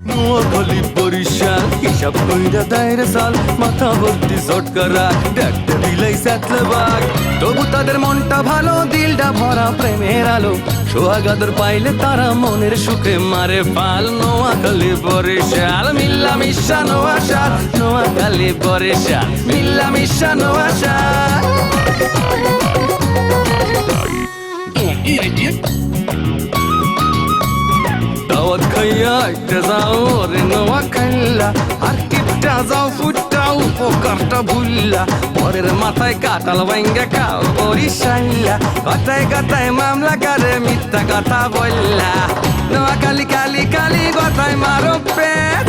নোয়াখালী বরিশাল হিসাব কইরা দায়রে সাল মাথা ভর্তি চটকারা দেখতে দিলাই সাতলে বাঘ তবু তাদের মনটা ভালো দিলটা ভরা প্রেমের আলো সোহাগাদর পাইলে তারা মনের সুখে মারে পাল নোয়াখালী বরিশাল মিল্লা মিশা নোয়াশাল নোয়াখালী বরিশাল মিল্লা মিশা নোয়াশাল দাওয়াত খাইয়া একটা যাও রে নোয়াখাইলা আর কিপটা যাও ফুটাও উপকারটা ভুললা পরের মাথায় কাটাল ভাঙ্গা খাও বরিশাইলা কথায় কথায় মামলা করে মিথ্যা কথা বললা নোয়াখালী কালি কালি কথায় মারো পেঁচ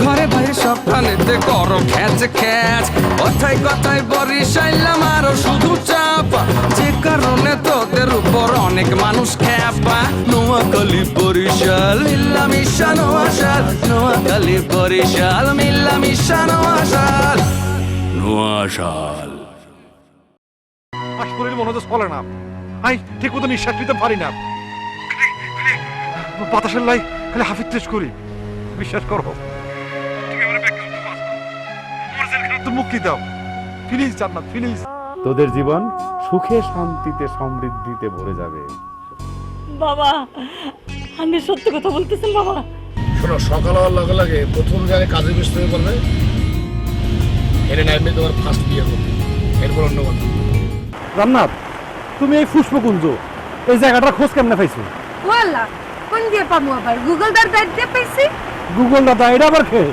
ঘরে বাইরে সবখানেতে করো খ্যাচ খ্যাচ কথায় কথায় বরিশাইলা মারো শুধু চাপা যে কারণে তোদের উপর অনেক মানুষ খ্যাপা নোয়াখালী বরিশাল মিল্লা মিশা নোয়াশাল নোয়াখালী বরিশাল মিল্লা মিশা নোয়াশাল নোয়াশাল শরীর মনে হচ্ছে চলে না আই ঠিক মতো নিঃশ্বাস নিতে পারি না বাতাসের লাই খালি হাফিজ টেস্ট করি বিশ্বাস করো মুক্তি দাও প্লিজ জান্নাত প্লিজ তোদের জীবন সুখে শান্তিতে সমৃদ্ধিতে ভরে যাবে। বাবা আমি সত্যি কথা বলতেছেন বাবা। শোনো সকাল হওয়ার লগে লগে প্রথম জায়গায় কাজে ব্যস্ত হয়ে পড়বে এনে নামবে তোমার ফার্স্ট বিয়ে করবে এরপর অন্য কথা। জান্নাত তুমি এই পুষ্পকুঞ্জ এই জায়গাটা খোঁজ কেমনে পাইছো? ওয়াল্লাহ কোন দিয়ে পাবো আবার গুগল দার দাইতে পাইছি। গুগল দাদা এটা আবার কে?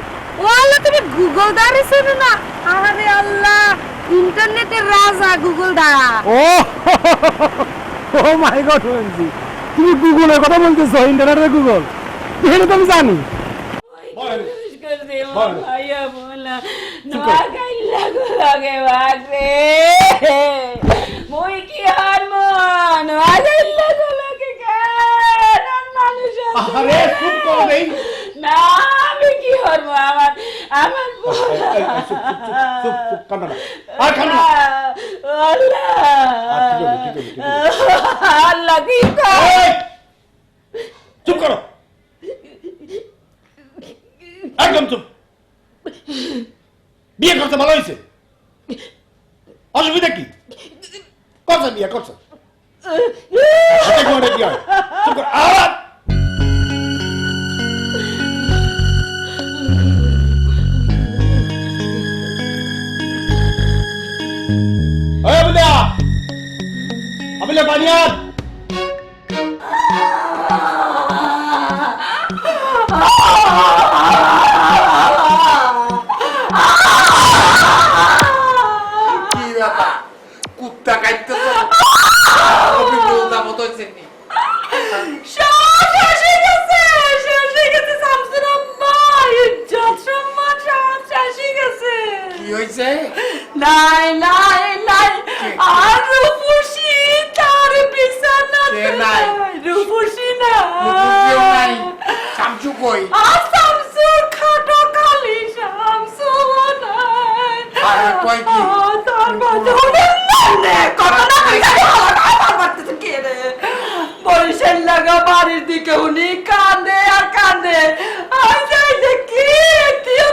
ওয়াল্লাহ তুমি গুগল দারে চেনো না? আরে আল্লাহ ইন্টারনেটের রাজা গুগল দা। ও মাই গড ওএনজি তুমি গুগলের কথা বলতেছো ইন্টারনেটের গুগল এটা তো আমি জানি। ভাইয়া বলা নোয়াখাইলা লাগে বাগরে মই কি আর মন নোয়াখাইলা লাগে কেন মানুষ আরে চুপ করো নেই না আমি কি হরব আমার আমার চুপ কান্না না আর কান্না আল্লাহ আল্লাহ কি চুপ করো একদম চুপ। বিয়ে করতে ভালো হয়েছে অসুবিধা কি করছে বিয়ে করছে কি হয় চুপ কর আওয়াজ अबले बानियात কি ব্যাপার কুত্তা কাটতে তো কবি বলতা মতো হইছেনি শেষ হয়ে গেছে শামসুর আব্বা ইজ্জত সম্মান সব শেষ হয়ে গেছে। কি হইছে? নাই নাই নাই আর রূপসী তার বিছানাতে নাই রূপসী না কেউ নাই শামসু কই? আর শামসু খাটো খালি শামসু নাই আর কই কি? তার মাঝে না কথা না কই আমার বাড়িতে কে রে বরিশাল লাগা বাড়ির দিকে উনি কাঁদে আর কাঁদে আজ যে কি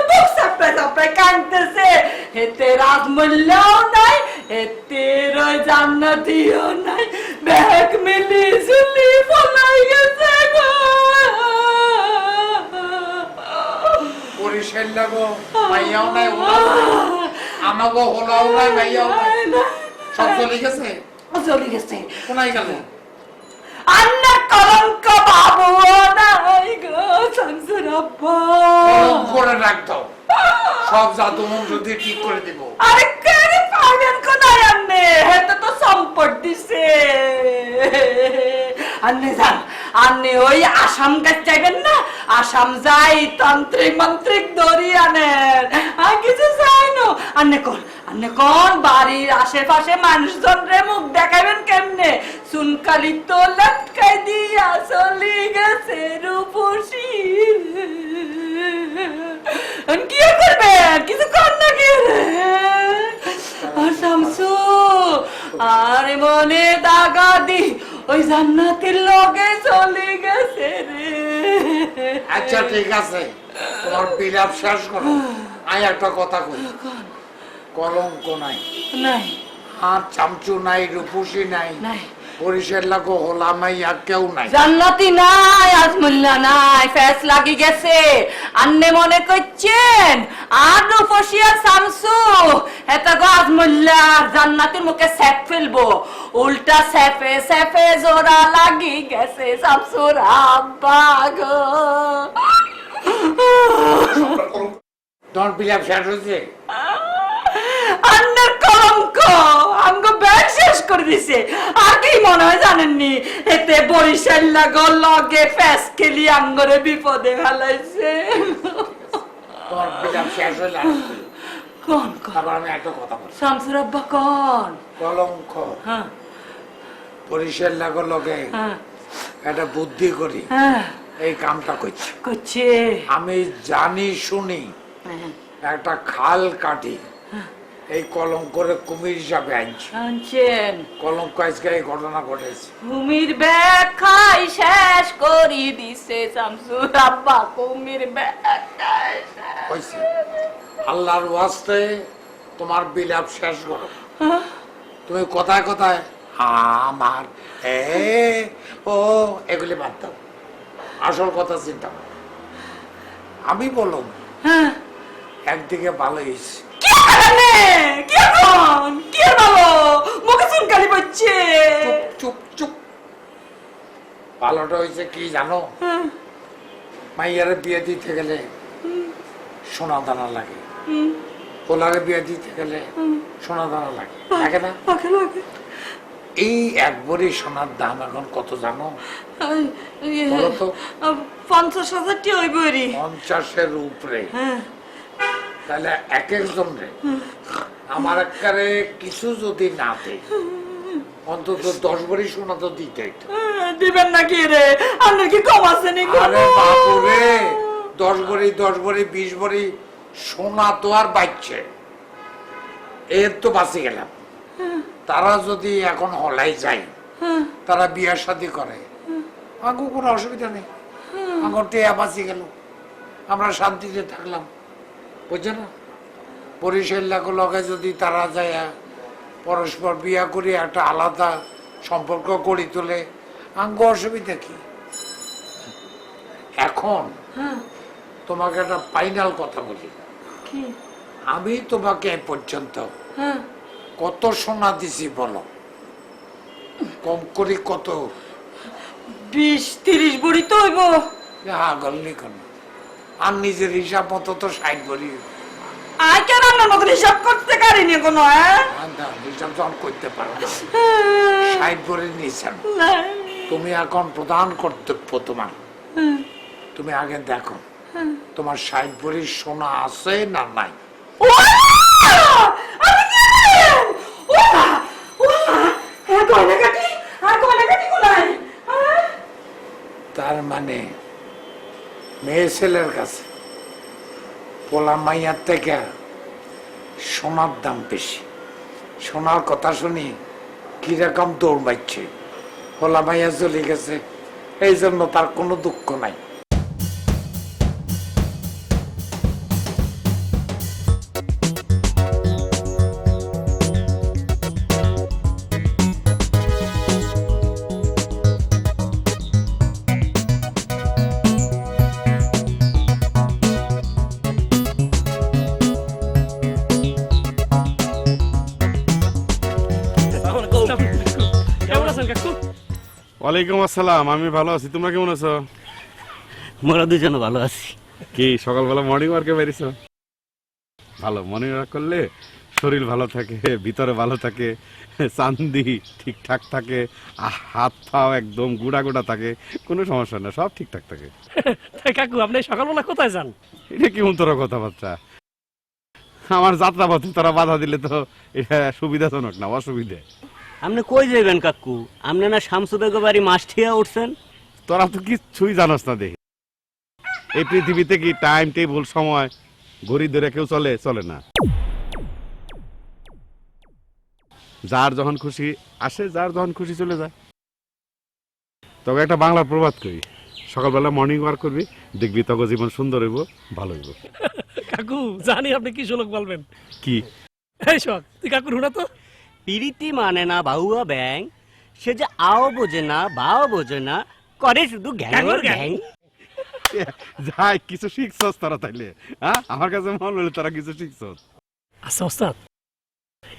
বুক সাপড়ে সাপড়ে কাঁদতেছে হেতে রাজমূল্যও নাই হেতে রয় জান্নাতিও নাই ব্যাগ মিলি ঝুলি ফলাই গেছে গো বরিশাল লাগো মাইয়াও নাই আমাগো হলাও নাই মাইয়াও নাই সব চলে গেছে চলে গেছে কোনায় গেল? আন্না কলঙ্ক বাবু নাই গো শামসুর আব্বা করে রাখতো সব জাদু মন্ত্র দিয়ে ঠিক করে দেব। আরে কেরে পাগল কোথায় আন্নে হেতে তো সম্পদ দিছে আন্নে যান আন্নে ওই আসাম কাজ চাইবেন না আসাম যাই তান্ত্রিক মন্ত্রিক দড়ি আনেন আর কিছু চাই না আন্নে কোন বাড়ির আশেপাশে মানুষজন রে মুখ দেখাবেন কেমনে সুনকালি তো লটকাই দিয়া চলি গেছে রূপসী কি করবেন কিছু কর না কি আর শামসু আরে মনে দাগা দি ওই জান্নাতের লগে চলে গেছে রে আচ্ছা ঠিক আছে, তোমার বিলাপ শেষ করো। আমি একটা কথা কই, কলঙ্ক নাই, নাই হাত চামচু নাই, রূপসী নাই, নাই পরিষের লাগো হোলামাইয়া কেউ নাই। জান্নাতি নাই, আজমুল্লা নাই, ফেস লাগি গেছে। আন্নে মনে করছেন আর রূপসিয়া শামসু এটা গো আজমুল্লা জান্নাতের মুখে স্যাপ ফেলবো, উল্টা স্যাপে স্যাপে জোড়া লাগি গেছে শামসুর আব্বা গো। তোমার বিলাপ শেষ হয়েছে? আন্নার কলঙ্ক আমগো ব্যাগ শেষ করে দিছে। আর কি মনে হয় জানেননি, এতে বরিশাল লাগো লগে ফেস খেলি আঙ্গরে বিপদে ফেলাইছে। তোমার বিলাপ শেষ হইলে কোন তারপর আমি একটা কথা বলি। শামসুর আব্বা কোন? কলঙ্ক হ্যাঁ পরিষের লাগো লগে হ্যাঁ একটা বুদ্ধি করি হ্যাঁ এই কামটা করছি। করছে আমি জানি শুনি একটা খাল কাটি, এই কলঙ্করে কুমির হিসাবে আনছি। আনছেন কলঙ্ক আজকে এই ঘটনা ঘটেছে। কুমির ব্যাগ খাই শেষ করি দিছে শামসুর আব্বা, কুমির ব্যাগ খাই শেষ। হয়েছে, আল্লাহর ওয়াস্তে তোমার বিলাপ শেষ করো। তুমি কথায় কথায় আমার ও এগুলি বাদ দাও, আসল কথা চিন্তা করো। আমি বললাম হ্যাঁ একদিকে ভালো হয়েছে, কি কারণে কি এখন কি বলো মুখে চুনকালি পড়ছে। চুপ চুপ চুপ। ভালোটা হয়েছে কি জানো, মাইয়ারে বিয়ে দিতে গেলে সোনা দানা লাগে, পোলারে বিয়ে দিতে গেলে সোনা দানা লাগে, লাগে না? লাগে লাগে এই একবারই সোনার দাম এখন কত জানো? বলো তো। 50,000 টি ওই বইরি 50-এর উপরে। হ্যাঁ তাহলে এক একজন রে আমার একবারে কিছু যদি না দেয় অন্তত 10 ভরি সোনা তো দিতে হইতো। দিবেন নাকি রে? আপনার কি কম আছে নি? আরে বাপুরে, 10 ভরি 20 ভরি সোনা তো আর বাঁচছে, এর তো বাঁচে গেলাম। তারা যদি এখন হলাই যায়, তারা বিয়ে শাদী করে, আঙ্গু কোনো অসুবিধা নেই, আঙ্গুর টেয়া বাঁচি গেল, আমরা শান্তিতে থাকলাম, বুঝছো না? পরিষের লগে যদি তারা যায় পরস্পর বিয়া করে একটা আলাদা সম্পর্ক গড়ি তোলে, আঙ্গু অসুবিধা কি? এখন তোমাকে একটা ফাইনাল কথা বলি, আমি তোমাকে এ পর্যন্ত কত সোনা দিছি বলো? কম করে কত? 20-30 ভরি তো হইব। গল্লি কোন আর নিজের হিসাব মতো তো 60 ভরি। আই কেন আপনার মতন হিসাব করতে পারিনি কোনো? হিসাব যখন করতে পারো না, 60 ভরি নিয়েছেন তুমি, এখন প্রধান কর্তব্য তোমার। তুমি আগে দেখো তোমার 60 ভরি সোনা আছে না নাই। তার মানে মেয়ে ছেলের কাছে পোলা মাইয়ার থেকে সোনার দাম বেশি। সোনার কথা শুনি কিরকম দৌড় মারছে, পোলা মাইয়া চলে গেছে, এই জন্য তার কোনো দুঃখ নাই। ওয়ালাইকুম আসসালাম, আমি ভালো আছি, তোমরা কেমন আছো? মোরা দুজন ভালো আছি। কি সকালবেলা মর্নিং ওয়ার্কে বেরিয়েছ? ভালো, মর্নিং ওয়ার্ক করলে শরীর ভালো থাকে, ভিতরে ভালো থাকে, চান্দি ঠিকঠাক থাকে, হাত পাও একদম গুড়া গুড়া থাকে, কোনো সমস্যা না, সব ঠিকঠাক থাকে। কাকু আপনি সকালবেলা কোথায় যান? এটা কি তোর কথাবার্তা? আমার যাত্রা পথে তোরা বাধা দিলে তো এটা সুবিধাজনক না, অসুবিধে। আপনি কই যাবেন কাকু? আপনি না শামসু বেগম বাড়ি মাছ ঠিয়া উঠছেন? তোরা তো কিছুই জানাস না দেখি। এই পৃথিবীতে কি টাইম টেবিল সময় ঘড়ি ধরে কেউ চলে? চলে না। যার যখন খুশি আসে, যার যখন খুশি চলে যায়। তবে একটা বাংলা প্রবাদ কই, সকালবেলা মর্নিং ওয়াক করবি, দেখবি তখন জীবন সুন্দর হইব, ভালো হইব। কাকু জানি আপনি কি শোলক বলবেন। কি এই শোক, তুই কাকুর হুনা তো। পিরিতি মানে না বাহুয়া ব্যাং, সে যে আও বোঝে না বাও বোঝে না, করে শুধু গ্যাংর গ্যাং। যাই কিছু শিখছস তারা তাইলে, হ্যাঁ আমার কাছে মনে হলো তারা কিছু শিখছস। আচ্ছা ওস্তাদ,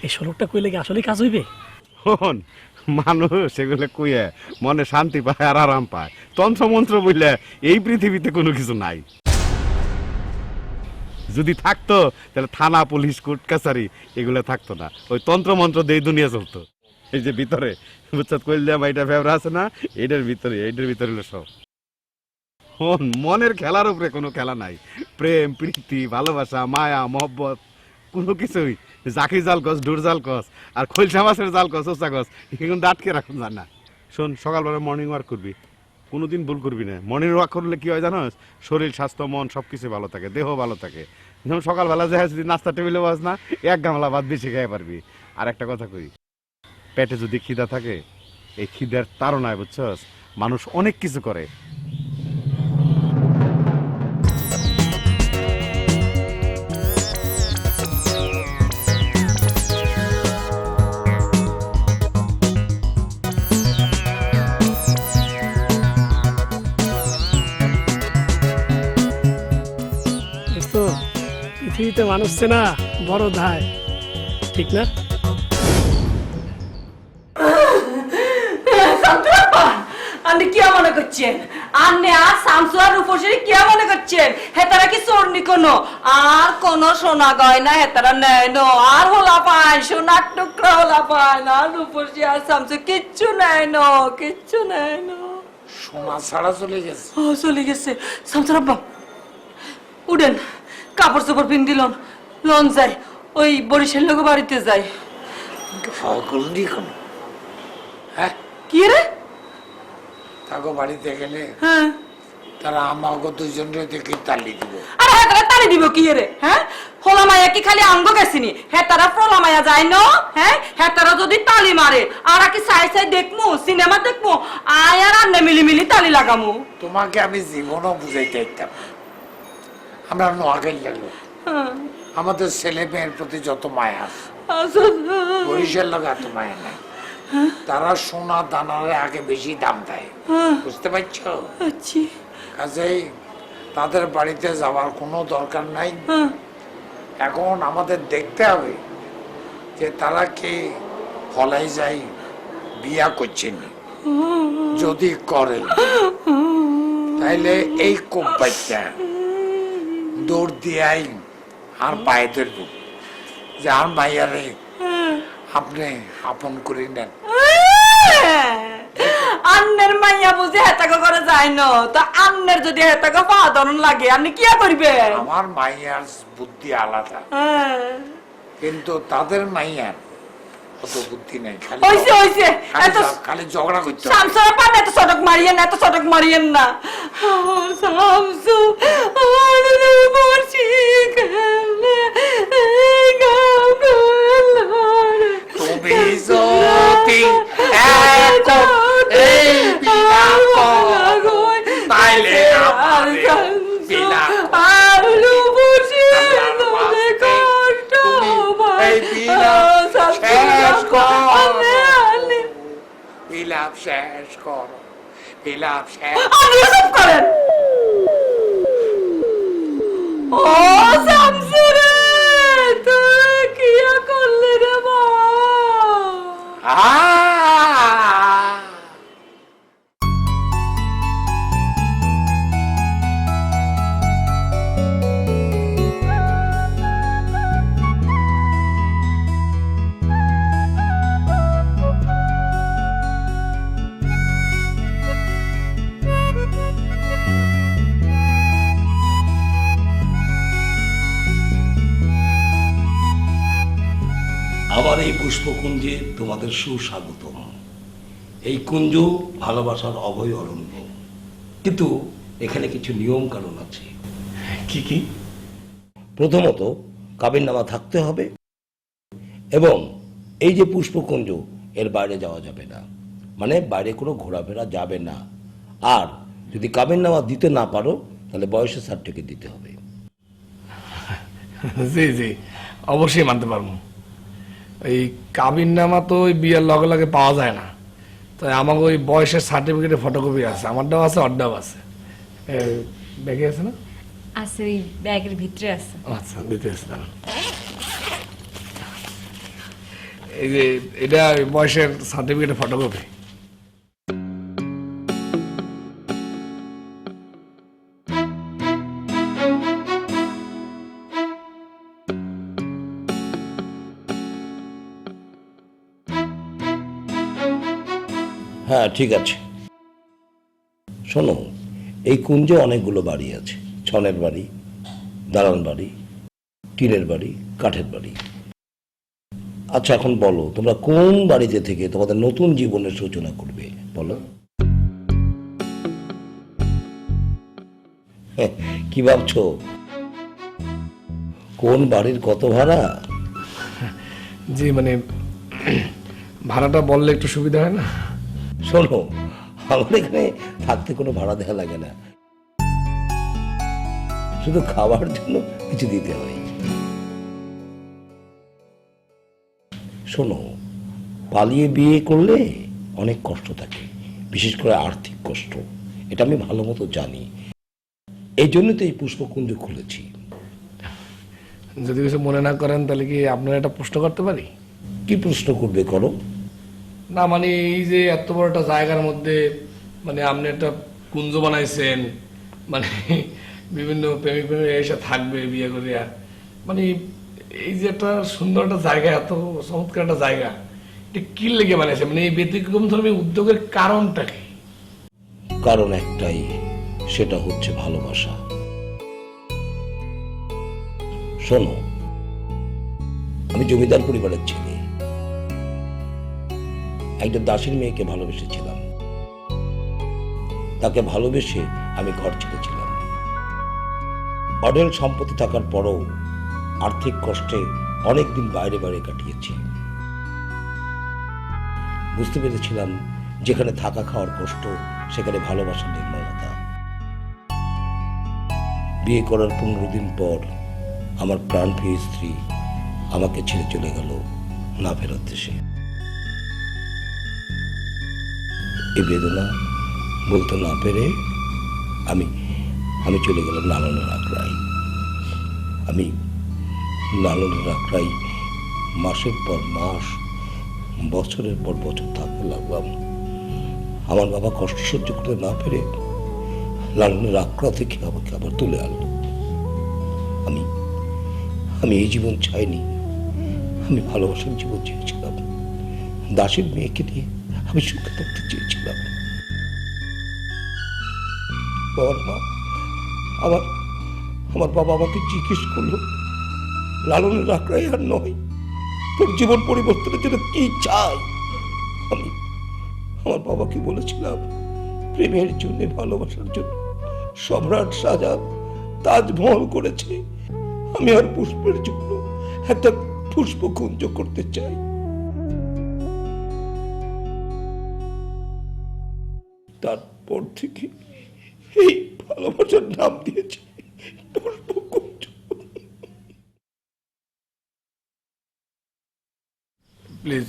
এই শোলকটা কইলে কি আসলে কাজ হইবে? হন মানুষ সেগুলো কইয়া মনে শান্তি পায় আর আরাম পায়। তন্ত্র মন্ত্র বললে এই পৃথিবীতে কোনো কিছু নাই। যদি থাকতো তাহলে থানা পুলিশ কোর্ট কাছারি এগুলো থাকতো না, ওই তন্ত্র মন্ত্র দিয়ে দুনিয়া চলতো। এই যে ভিতরে বুঝছত কইলাম এইটা ফেবরা আছে না, এইটার ভিতরে হলো সব। হন মনের খেলার উপরে কোনো খেলা নাই। প্রেম প্রীতি ভালোবাসা মায়া মহব্বত কোনো কিছুই, জাকি জাল কস ডুর জাল কস আর খৈলসা মাছের জাল কস ওচা কস এখন আটকে রাখুন জান না। শোন সকালবেলা মর্নিং ওয়াক করবি, কোনোদিন ভুল করবি না। মর্নিং ওয়াক করলে কি হয় জানোস, শরীর স্বাস্থ্য মন সবকিছু ভালো থাকে, দেহ ভালো থাকে। যেমন সকালবেলা যে যদি নাস্তা টেবিলে বস না, এক গামলা ভাত বেশি খাই পারবি। আর একটা কথা কই, পেটে যদি খিদা থাকে, এই খিদার তাড়নায় বুঝছস মানুষ অনেক কিছু করে। পৃথিবীতে মানুষ চেনা বড় দায়, ঠিক না? আপনি কি মনে করছেন? আপনি আর শামসু আর রূপসী কি মনে করছেন? হেতারা কি চোরনি কোনো আর কোন সোনা গয়না হেতারা নেয় নো, আর হোলা পায় সোনার টুকরা হোলা পায় না, রূপসী আর শামসু কিচ্ছু নেয় নো, কিচ্ছু নেয় নো। সোনা ছাড়া চলে গেছে। ও চলে গেছে। শামসুর আব্বা উঠেন, কাপড় চোপড় পিন দিলন, লন যাই, ওই বরিশাল লোক বাড়িতে যাই। করলি কোনো হ্যাঁ কি রে? তাকে বাড়িতে গেলে হ্যাঁ তারা আমাকে দুজনের দেখে তালি দিব। আরে হ্যাঁ তারা তালি দিব কি রে? হ্যাঁ হোলা মায়া কি খালি আঙ্গ গেছিনি, হ্যাঁ তারা ফ্রলা মায়া যায় ন? হ্যাঁ হ্যাঁ তারা যদি তালি মারে আর কি সাই সাই দেখমু, সিনেমা দেখমু, আয় আর আন্নে মিলি মিলি তালি লাগামু। তোমাকে আমি জীবনও বুঝাইতে দিতাম। আমরা নোয়াখালী লাগলো, আমাদের ছেলে মেয়ের প্রতি যত মায়া আছে, বরিশাল লোক এত মায়া নাই। তারা সোনা দানারে আগে বেশি দাম দেয়, বুঝতে পারছো? কাজেই তাদের বাড়িতে যাওয়ার কোনো দরকার নাই। এখন আমাদের দেখতে হবে যে তারা কি হলাই যায় বিয়া করছেন, যদি করে তাইলে এই কোম্পানিটা দৌড় দিয়ে আর পায়ে ধরব যে আর মাইয়ারে আপনি আপন করে নেন। আন্নের মাইয়া বুঝে হেতাকে করে যায় না, তা আন্নের যদি হেতাকে পা ধরন লাগে আপনি কি করবে? আমার মাইয়ার বুদ্ধি আলাদা, কিন্তু তাদের মাইয়ার অত বুদ্ধি নাই, খালি ঝগড়া করতে। শামসুর পান এত সটক মারিয়েন না, এত সটক মারিয়েন না। শামসু তুমি যদি এই বিনা করো তাইলে বিলাপ শেষ করো, বিলাপ শেষ করেন। ও শামসু রে, তুই কি করলি রে মা? আমার এই পুষ্পকুঞ্জে তোমাদের সুস্বাগতম। এই কুঞ্জ ভালোবাসার অভয় অরণ্য, কিন্তু এখানে কিছু নিয়ম কানুন আছে। কি কি? প্রথমত কাবিননামা থাকতে হবে, এবং এই যে পুষ্পকুঞ্জ এর বাইরে যাওয়া যাবে না, মানে বাইরে কোনো ঘোরাফেরা যাবে না। আর যদি কাবিন নামা দিতে না পারো তাহলে বয়সের সার্টিফিকেট দিতে হবে। জি জি, অবশ্যই মানতে পারবো। এই কাবিন নামা তো ওই বিয়ের লগে লগে পাওয়া যায় না, তাই আমাকে ওই বয়সের সার্টিফিকেটের ফটোকপি আছে, আমারটাও আছে, ওরটাও আছে। ব্যাগে আছে না? আছে, ওই ব্যাগের ভিতরে আছে। আচ্ছা, দিতে আছে দাঁড়ান। এই যে এটা বয়সের সার্টিফিকেটের ফটোকপি। হ্যাঁ ঠিক আছে। শোনো, এই কুঞ্জে অনেকগুলো বাড়ি আছে, ছনের বাড়ি, দালান বাড়ি, টিনের বাড়ি, কাঠের বাড়ি। আচ্ছা এখন বলো, তোমরা কোন বাড়িতে থেকে তোমাদের নতুন জীবনের সূচনা করবে বলো? কি ভাবছো? কোন বাড়ির কত ভাড়া? জি মানে ভাড়াটা বললে একটু সুবিধা হয় না? শোনো, আমার এখানে থাকতে কোনো ভাড়া দেওয়া লাগে না, শুধু খাওয়ার জন্য কিছু দিতে হয়। শোনো, পালিয়ে বিয়ে করলে অনেক কষ্ট থাকে, বিশেষ করে আর্থিক কষ্ট, এটা আমি ভালো মতো জানি। এই জন্য তো এই পুষ্পকুঞ্জ খুলেছি। যদি কিছু মনে না করেন তাহলে কি আপনারা একটা প্রশ্ন করতে পারি? কি প্রশ্ন করবে করো। না মানে এই যে এত বড় একটা জায়গার মধ্যে মানে আপনি একটা কুঞ্জ বানাইছেন, মানে বিভিন্ন প্রেমিক প্রেমিক এসে থাকবে বিয়ে করিয়া, মানে এই যে একটা সুন্দর একটা জায়গা, এত চমৎকার একটা জায়গা, এটা কি লেগে বানাইছে? মানে এই ব্যতিক্রম ধর্মী উদ্যোগের কারণটা কি? কারণ একটাই, সেটা হচ্ছে ভালোবাসা। শোনো, আমি জমিদার পরিবারের ছেলে, একটা দাসীর মেয়েকে ভালোবেসেছিলাম, তাকে ভালোবেসে আমি ঘর ছেড়েছিলাম। অঢেল সম্পত্তি থাকার পরও আর্থিক কষ্টে অনেকদিন বাইরে বাইরে কাটিয়েছি। বুঝতে পেরেছিলাম যেখানে থাকা খাওয়ার কষ্ট, সেখানে ভালোবাসার নির্মলতা। বিয়ে করার 15 দিন পর আমার প্রাণপ্রিয় স্ত্রী আমাকে ছেড়ে চলে গেল না ফেরত দেশে। এই বেদনা বলতে না পেরে আমি আমি চলে গেলাম লালনের আখড়ায়। আমি লালনের আখড়ায় মাসের পর মাস, বছরের পর বছর থাকতে লাগলাম। আমার বাবা কষ্ট সহ্য করতে না পেরে লালনের আখড়া থেকে আমাকে আবার তুলে আনলো। আমি আমি এই জীবন চাইনি, আমি ভালোবাসার জীবন চেয়েছিলাম। দাসের মেয়েকে নিয়ে আমি সুখে থাকতে চেয়েছিলাম। আমার বাবা আমাকে জিজ্ঞেস করলো, লালনের আখড়াই আর নয়, তোর জীবন পরিবর্তনের জন্য কি চাই? আমি আমার বাবাকে বলেছিলাম, প্রেমের জন্য, ভালোবাসার জন্য সম্রাট শাহজাহান তাজমহল করেছে, আমি আর পুষ্পের জন্য একটা পুষ্পকুঞ্জ করতে চাই। তারপর থেকে এই ভালোবাসার নাম দিয়েছে পুষ্পকুঞ্জ। প্লিজ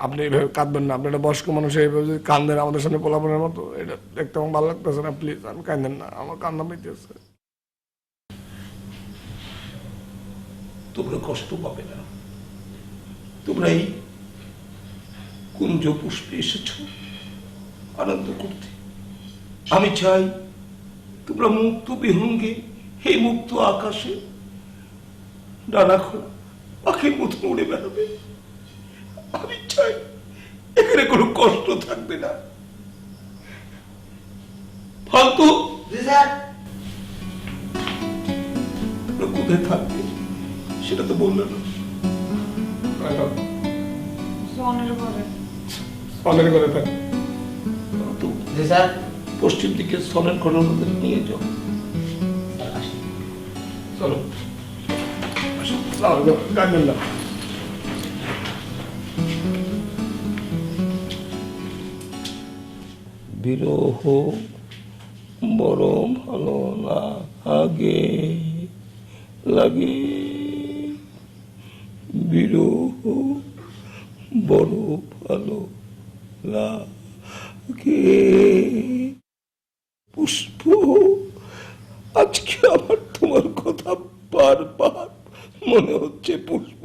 আপনি এইভাবে কাঁদবেন না, আপনি একটা বয়স্ক মানুষ, এইভাবে যদি কান্দেন আমাদের সামনে পোলাপনের মতো, এটা দেখতে আমার ভালো লাগতেছে না। প্লিজ আমি কাঁদেন না, আমার কান্না পেতেছে। তোমরা কষ্ট পাবে না, তোমরা এই কুঞ্জ পুষ্পে এসেছ আনন্দ করতে। আমি চাই তোমরা মুক্ত বিহঙ্গে এই মুক্ত আকাশে ডানা খোলা পাখির মতো উড়ে বেড়াবে। আমি চাই এখানে কোনো কষ্ট থাকবে না। ফালতু কোথায় থাকবে সেটা তো বললো না। অনেক করে থাকে পশ্চিম দিকে সনের ঘরের মধ্যে নিয়ে যাও। চলো কাঁদবেন না। বিরহ বড় ভালো না আগে লাগে, বিরহ বড় ভালো লাগে। পুষ্প, আজকে আমার তোমার কথা বারবার মনে হচ্ছে পুষ্প।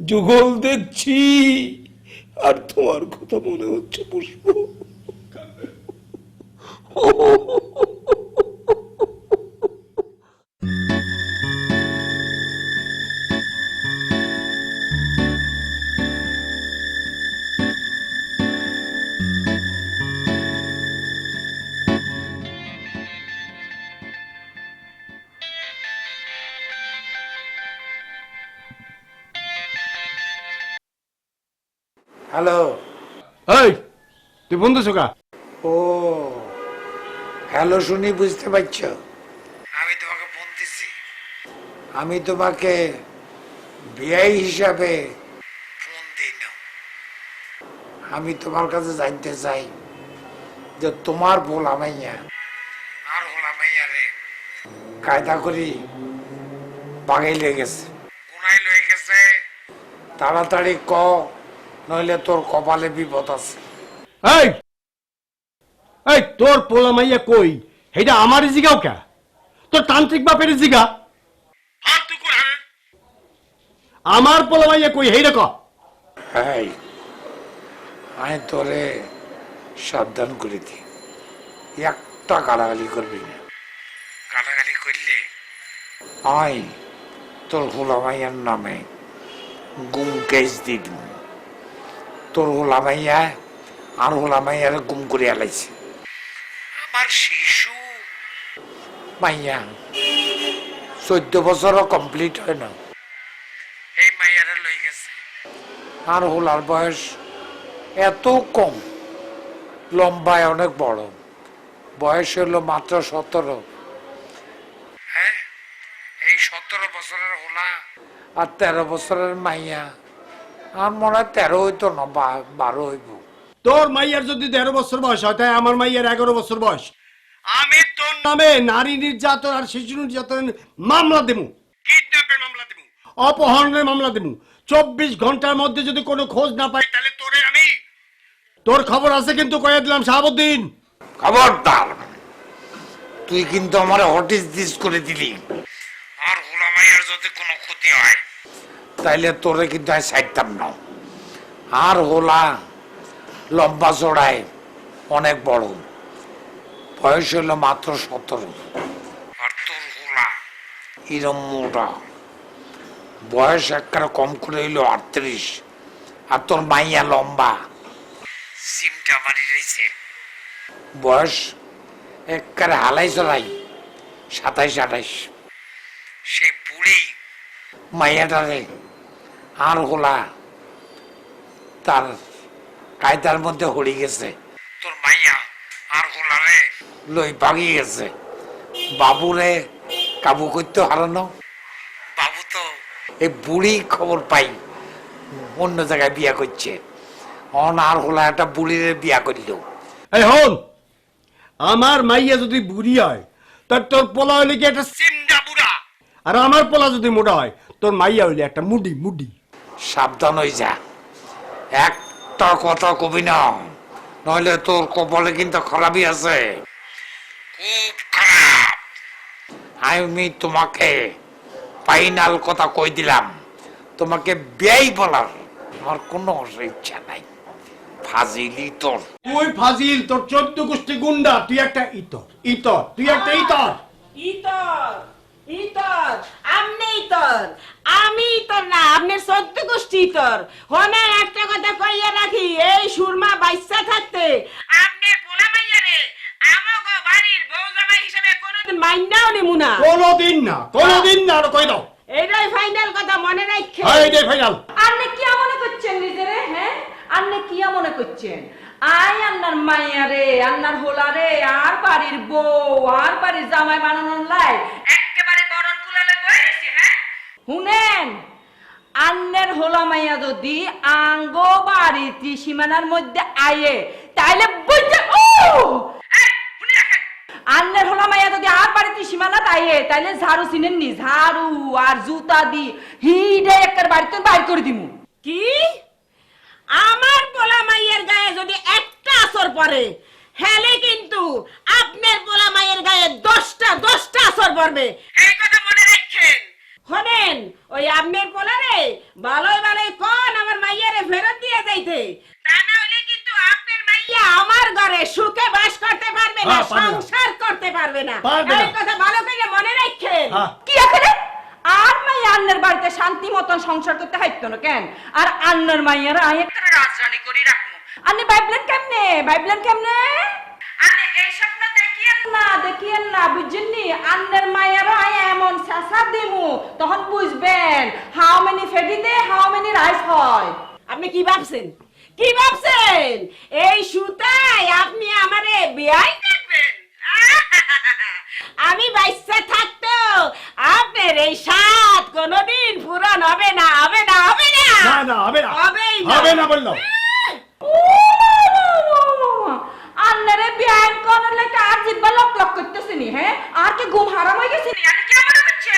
যুগল দেখছি আর তোমার কথা মনে হচ্ছে পুষ্প। হ্যালো। এই তুই বন্ধু সোকা ও হ্যালো শুনি বুঝতে পারছো? আমি তোমাকে বলতেছি, আমি তোমাকে বিআই হিসাবে ফোন দিই না। আমি তোমার কাছে জানতে চাই যে তোমার ভোলা মাইয়া আর হোলা মাইয়া রে কায়দা করি বাগাই লয়ে গেছে, কোনাই লয়ে গেছে। তাড়াতাড়ি ক, নইলে তোর কপালে বিপদ আছে। এই এই তোর পোলা মাইয়া কই এটা আমার জিগাও কে? তোর তান্ত্রিক বাপের জিগা। আমার পোলা মাইয়া কই হেই রেখ। হ্যাঁ, আমি তোরে সাবধান করে দি, একটা গালাগালি করবি না। গালাগালি করলে আই তোর হোলা মাইয়ার নামে গুম কেস দিই। তোর হোলা মাইয়া আর হোলা মাইয়ার গুম করে আলাইছে। আমার শিশু মাইয়া 14 বছরও কমপ্লিট হয় না, এই মাইয়ারে লই গেছে। আর হোলার বয়স এত কম, লম্বায় অনেক বড়, বয়স হলো মাত্র 17। হ্যাঁ, এই 17 বছরের হোলা আর 13 বছরের মাইয়া, আর মনে হয় 13 হইতো না, 12 হইব। তোর মাইয়ার যদি 13 বছর বয়স হয় তাই আমার মাইয়ার 11 বছর বয়স। আমি তোর নামে নারী নির্যাতন আর শিশু নির্যাতন মামলা দেবো, কিডন্যাপের মামলা দেবো, অপহরণের মামলা দেবো। 24 ঘন্টার মধ্যে যদি কোনো খোঁজ না পাই তাহলে তোরে আমি, তোর খবর আছে কিন্তু কয়ে দিলাম শাহাবুদ্দিন। খবরদার, তুই কিন্তু আমার হটিস দিস করে দিলি। আর হোলা মাইয়ার যদি কোনো ক্ষতি হয় তাইলে তোরে কিন্তু আমি ছাড়তাম না। আর হোলা লম্বা চড়ায় অনেক বড়, বয়স হলো মাত্র 17। আর তোর হোলা এরম মোটা, বয়স একটা কম করে হইলো 38। আর তোর মাইয়া লম্বা, সিমটা মারি রয়েছে, বয়স একবারে হালাই চলাই 27-28। সে বুড়ি মাইয়াটারে আর হোলা তার কায়দার মধ্যে হড়ি গেছে। তোর মাইয়া আর হোলারে লই ভাগিয়ে গেছে। বাবুরে কাবু করতে হারানো, বাবু তো এই বুড়ি খবর পাই অন্য জায়গায় বিয়া করছে। আর হোলা একটা বুড়িরে বিয়া করল। এই হন, আমার মাইয়া যদি বুড়ি হয় তার তোর পোলা হইলে কি একটা সিমডা বুড়া, আর আমার পোলা যদি মোটা হয় তোর মাইয়া হইলে একটা মুডি মুডি। সাবধান হয়ে যা, একটা কথা কবি না, নইলে তোর কপালে কিন্তু খারাপই আছে, খুব খারাপ। আমি তোমাকে ফাইনাল কথা কই দিলাম, তোমাকে বেয়াই বলার আমার কোনো ইচ্ছা নাই। ফাজিলি তোর, তুই ফাজিল, তোর 14 গোষ্ঠী গুন্ডা, তুই একটা ইতর ইতর, তুই একটা ইতর। ইতর ইতর আমনে ইতর, আমি ইতর না, আপনি 14 গোষ্ঠী ইতর। হনে একটা কথা কইয়া রাখি, এই সুরমা বাইচ্চা থাকতে আপনি পোলা মাইয়ারে আমাগো বাড়ির বউ জামাই হিসেবে কোনোদিন মাইনাও নিমু না। কোনোদিন না, কোনোদিন না, আর কই দাও। এইটাই ফাইনাল কথা, মনে রাখে। এইটাই ফাইনাল। আপনি কি মনে করছেন নিজেরে? হ্যাঁ, আপনি কি মনে করছেন আই আপনার মাইয়ারে, আপনার হোলারে আর বাড়ির বউ আর বাড়ির জামাই বানানোর লাই একেবারে বরণ কুলালে বইছি? হ্যাঁ শুনেন, আন্নের হোলা মাইয়া যদি আঙ্গ বাড়ির সীমানার মধ্যে আয়ে তাইলে বুঝছে ও আন্নের হলা মাইয়া যদি আর বাড়িতে সীমানা তাইয়ে তাইলে ঝাড়ু চিনেন নি, ঝাড়ু আর জুতা দি হিডে একের বাড়িতে বাইর করে দিমু। কি আমার পোলা মাইয়ের গায়ে যদি একটা আসর পড়ে হেলে কিন্তু আপনার পোলা মাইয়ের গায়ে 10টা আসর পড়বে, এই কথা মনে রাখছেন। শোনেন, ওই আপনার পোলারে ভালোই ভালোই কোন আমার মাইয়ারে ফেরত দিয়ে যাইতে, তা না হলে কিন্তু আপনার মাইয়া আমার ঘরে সুখে বাস করতে পারবে না, সংসার করতে পারবে না। এই কথা ভালো করে মনে রাখছেন। কি আখেরে আর মাইয়া আন্নের বাড়িতে শান্তি মতন সংসার করতে হাইতো না কেন? আর আন্নের মাইয়ারা আই একটা রাজধানী করি রাখমু। আন্নি ভাইবলেন কেমনে? আন্নি এই স্বপ্ন দেখিয়েন না বুঝছেননি? আন্নের মাইয়ারা আই এমন সাসা দিমু তখন বুঝবেন হাউ মেনি ফেডিতে হাউ মেনি রাইস হয়। আপনি কি ভাবছেন? এই সুতায় আপনি আমারে বিয়াই করবেন? আমি বাইসে থাকতো আপনার এই সাত কোনদিন পূরণ হবে না। হবে না বললো। আন্নারে বিয়ান কোনের লাগে আর জিব্বা লক লক করতেছিনি। হ্যাঁ, আর কি ঘুম হারাম হয়ে গেছিনি? আর কি মনে হচ্ছে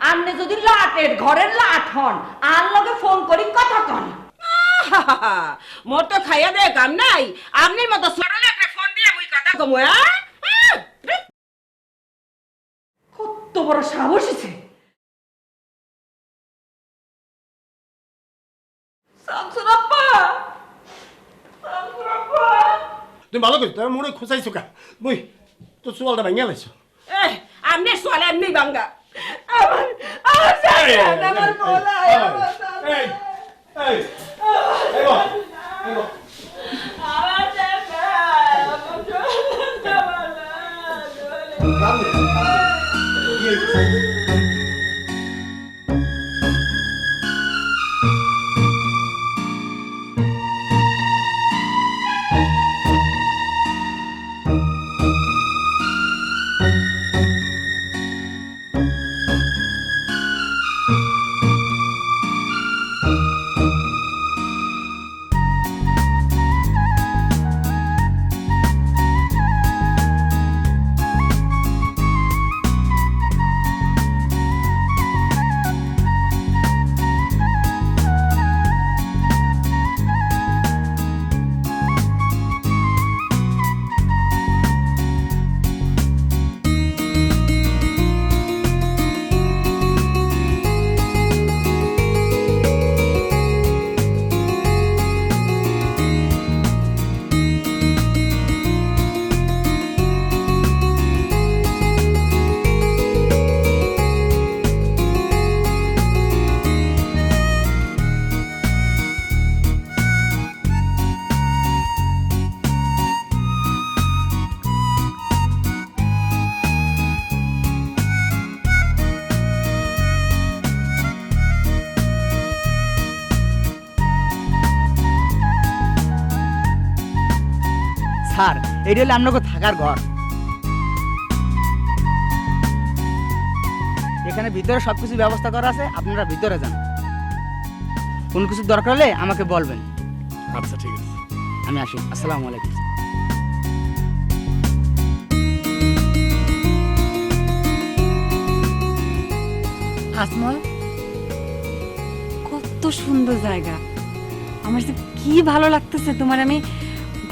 আন্নে যদি লাটের ঘরের লাট হন আর লগে ফোন করি কথা কন। মোর তো খাইয়া দে কাম নাই, আপনি মতো সরল একটা ফোন দিয়ে মুই কথা কমু। কত বড় সাহস আছে! তুমি ভালো করি তোর মনে খুঁচাইছো কা বই তো চুয়ালটা ভাঙিয়া লাইছো। আপনি সোয়ালে এমনি বাঙ্গা। স্যার, এটা হলো আপনাকে থাকার ঘর। এখানে ভিতরে সবকিছু ব্যবস্থা করা আছে, আপনারা ভিতরে যান। কোনো কিছু দরকার হলে আমাকে বলবেন। আচ্ছা ঠিক আছে, আমি আসি। আসসালামু আলাইকুম। আসমল, কত সুন্দর জায়গা। আমার যে কি ভালো লাগতেছে তোমার, আমি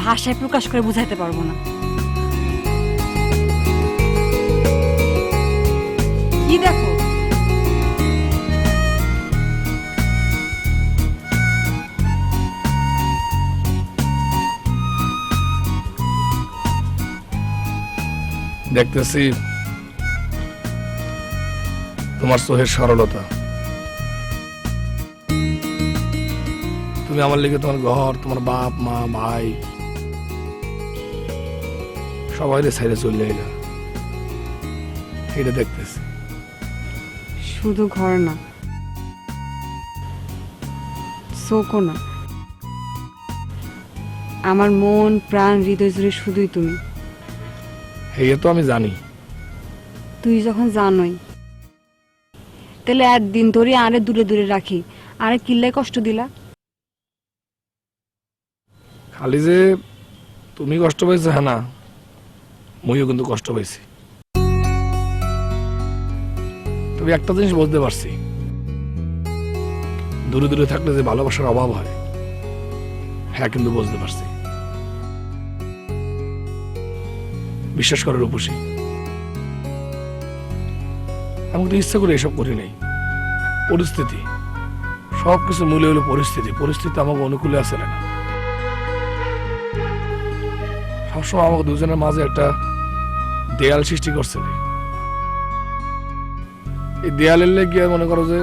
ভাষায় প্রকাশ করে বুঝাইতে পারবো না। কি দেখো, দেখতেছি তোমার চোখের সরলতা। তুমি আমার লিগে তোমার ঘর, তোমার বাপ মা ভাই সবাই ছেড়ে চলে এলা, এটা দেখতেছি। শুধু ঘর না, চোখও না, আমার মন প্রাণ হৃদয় জুড়ে শুধুই তুমি। এই তো আমি জানি। তুই যখন জানোই, তাহলে একদিন ধরে আরে দূরে দূরে রাখি, আরে কিল্লায় কষ্ট দিলা। খালি যে তুমি কষ্ট পাইছো হ্যাঁ না, মইও কিন্তু কষ্ট পাইছি। তবে একটা জিনিস বুঝতে পারছি, দূরে দূরে থাকলে যে ভালোবাসার অভাব হয়, হ্যাঁ কিন্তু বুঝতে পারছি। বিশ্বাস করার উপসী, আমি তো ইচ্ছা করে এসব করি নাই। পরিস্থিতি, সবকিছু মূলে হলো পরিস্থিতি। পরিস্থিতি আমাকে অনুকূলে আসে না। সবসময় আমাকে দুজনের মাঝে একটা দেয়াল সৃষ্টি করছে। এই দেয়ালের লেগে মনে করো যে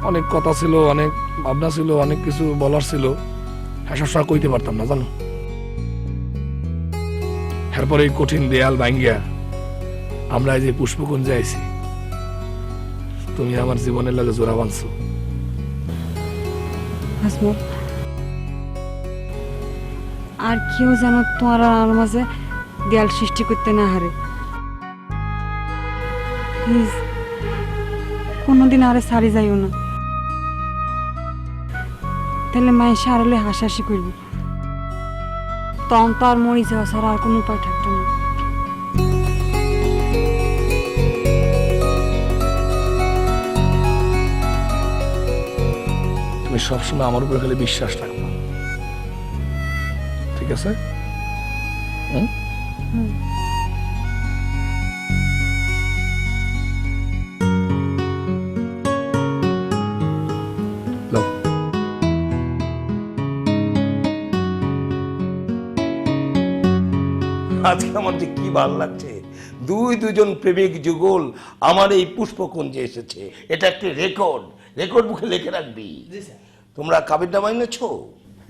অনেক কথা ছিল, অনেক ভাবনা ছিল, অনেক কিছু বলার ছিল, হ্যাঁ সবসময় কইতে পারতাম না জানো। এরপরে এই কঠিন দেয়াল ভাঙ্গিয়া আমরা এই যে পুষ্পকুঞ্জে আইছি, তুমি আমার জীবনের লাগে জোড়া বাঁধছো। আসমত, আর কেউ যেন তোমার আর আমার মাঝে দেয়াল সৃষ্টি করতে না হারে। প্লিজ কোনোদিন আরে সারি যাইও না, তাহলে মায়ের সারলে হাসাহাসি করবো। তখন তো আর মরি যাওয়া ছাড়া আর কোনো উপায় থাকতো না। তুমি সবসময় আমার উপরে খালি বিশ্বাস রাখবো, ঠিক আছে? লও। আজকে আমার যে কি ভাল লাগছে, দুজন প্রেমিক যুগল আমার এই পুষ্পকুঞ্জে এসেছে। এটা একটি রেকর্ড মুখে লিখে রাখবি। তোমরা কাবির নামা এনেছো?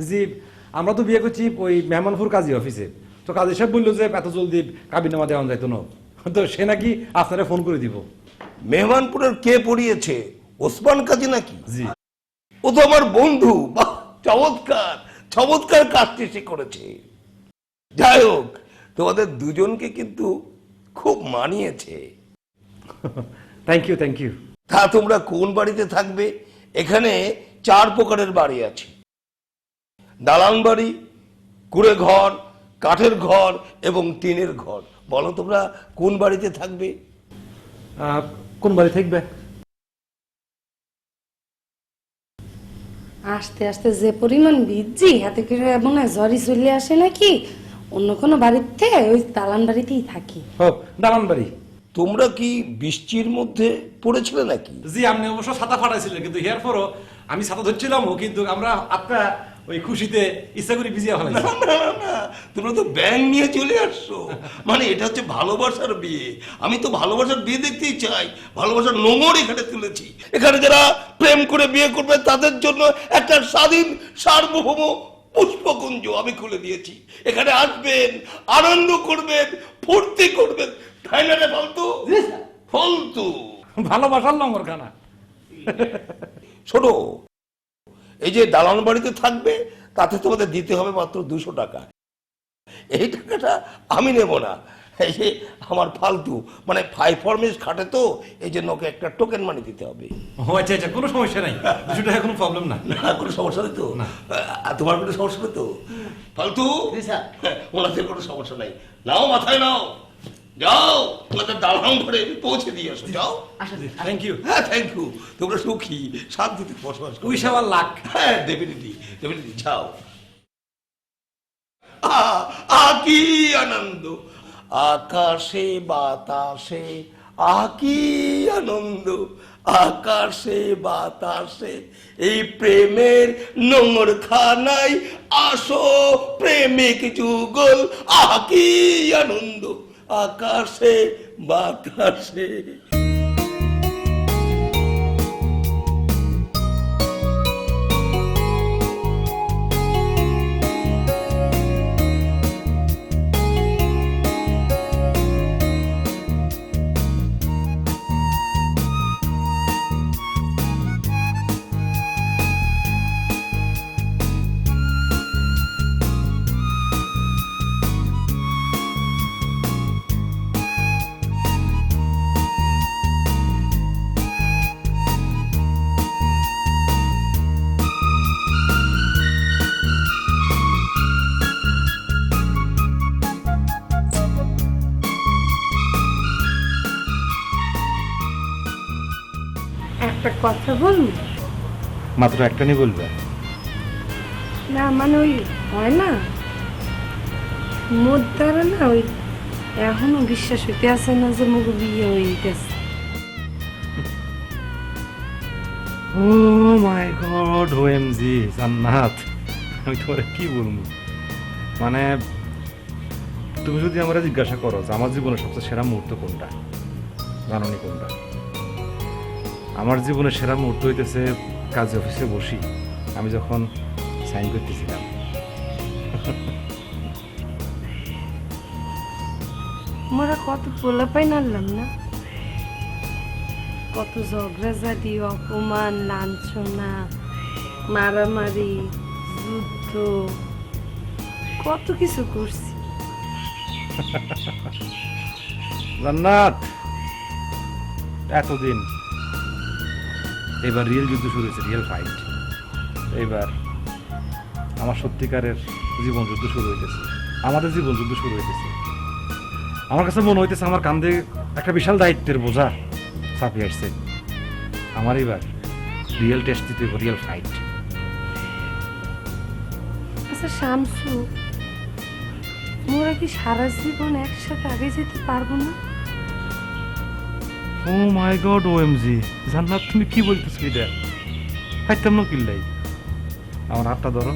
জি, আমরা তো বিয়ে করছি ওই মেহমানপুর কাজী অফিসে। তো কাজী সাহেব বললো যে এত জলদি কাবিরনামা দেওয়া যাইতো না, তো সে নাকি আপনারা ফোন করে দিব। মেহমানপুরের কে পড়িয়েছে? ওসমান কাজী নাকি? জি। ও তো আমার বন্ধু। বাহ, চমৎকার কাজটি সে করেছে। যাই হোক, তোমাদের দুজনকে কিন্তু খুব মানিয়েছে। Thank you. তা তোমরা কোন বাড়িতে থাকবে? এখানে 4 প্রকারের বাড়ি আছে: দালান বাড়ি, কুড়ে ঘর, কাঠের ঘর এবং টিনের ঘর। বলো তোমরা কোন বাড়িতে থাকবে? কোন বাড়ি থাকবে? আস্তে আস্তে যে পরিমাণ বৃদ্ধি, হাতে করে মনে হয় ঝড়ি চলে আসে নাকি। অন্য কোনো বাড়িতে ওই দালান বাড়িতেই থাকি। দালান বাড়ি। তোমরা কি বৃষ্টির মধ্যে পড়েছিলে নাকি? জি, আপনি অবশ্য ছাতা ফাটাইছিলেন, কিন্তু এর পরও আমি ছাতা ধরছিলাম, কিন্তু আমরা আপনার ওই খুশিতে ইচ্ছা করে ভিজিয়ে ফেলাইছি। না, তোমরা তো ব্যাং নিয়ে চলে আসছো। মানে এটা হচ্ছে ভালোবাসার বিয়ে। আমি তো ভালোবাসার বিয়ে দেখতেই চাই। ভালোবাসার নোংর এখানে তুলেছি। এখানে যারা প্রেম করে বিয়ে করবে তাদের জন্য একটা স্বাধীন সার্বভৌম পুষ্পকুঞ্জ আমি খুলে দিয়েছি। এখানে আসবেন, আনন্দ করবেন, ফুর্তি করবেন। তাই না রে ফালতু? ভালোবাসার লঙ্গরখানা। শোনো, এই যে দালান বাড়িতে থাকবে তাতে তোমাদের দিতে হবে মাত্র 200 টাকা। এই টাকাটা আমি নেব না। এই যে আমার ফালতু মানে ফাইফরমেস খাটে, তো এই জন্য ওকে একটা টোকেন মানি দিতে হবে। আচ্ছা, কোনো সমস্যা নাই। 200 টাকা কোনো প্রবলেম না। কোনো সমস্যা নেই তো? তোমার কোনো সমস্যা নেই তো? ফালতু ওনাদের কোনো সমস্যা নাই। নাও, মাথায় নাও, যাও তোমাদের দালান ঘরে পৌঁছে দিয়ে আসো। যাও। Thank you. হ্যাঁ, থ্যাংক ইউ। তোমরা সুখী শান্তিতে বসবাস করো। Wish our luck. হ্যাঁ, ডেফিনেটলি। যাও। কি আনন্দ! আকাশে বাতাসে কি আনন্দ! আকাশে বাতাসে এই প্রেমের নোংর খানায় আসো প্রেমিক যুগল। কি আনন্দ! আকাশে বাতাসে। একটা কথা বলবো? মাত্র একটা নিয়ে বলবে? না মানে ওই হয় না মোর দ্বারা না ওই এখনো বিশ্বাস হইতে আসে না যে মুখ বিয়ে হয়ে গেছে। ও মাই গড, ওএমজি জান্নাত, আমি তোমার কি বলবো, মানে তুমি যদি আমরা জিজ্ঞাসা করো যে আমার জীবনের সবচেয়ে সেরা মুহূর্ত কোনটা, জানো নি কোনটা? আমার জীবনের সেরা মুহূর্ত হইতেছে কাজী অফিসে বসি আমি যখন সাইন করতেছিলাম। মোরা কত পোলাপাই নাড়লাম না, কত ঝগড়াঝাটি, অপমান, লাঞ্ছনা, মারামারি, যুদ্ধ, কত কিছু করছি। জান্নাত, এতদিন, এবার রিয়েল যুদ্ধ শুরু হয়েছে, রিয়েল ফাইট। এবার আমার সত্যিকারের জীবন যুদ্ধ শুরু হইতেছে, আমাদের জীবন যুদ্ধ শুরু হইতেছে। আমার কাছে মনে হইতেছে আমার কাঁধে একটা বিশাল দায়িত্বের বোঝা চাপিয়ে আসছে। আমার এবার রিয়েল টেস্ট দিতে হবে, রিয়েল ফাইট। আচ্ছা শামসু, মোরা কি সারা জীবন একসাথে আগে যেতে পারবো না? ও মাই গড, ওএমজি জান্নাত, তুমি কি বলতেছো? এটা ফাইতাম না কিল্লাই। আমার হাতটা ধরো।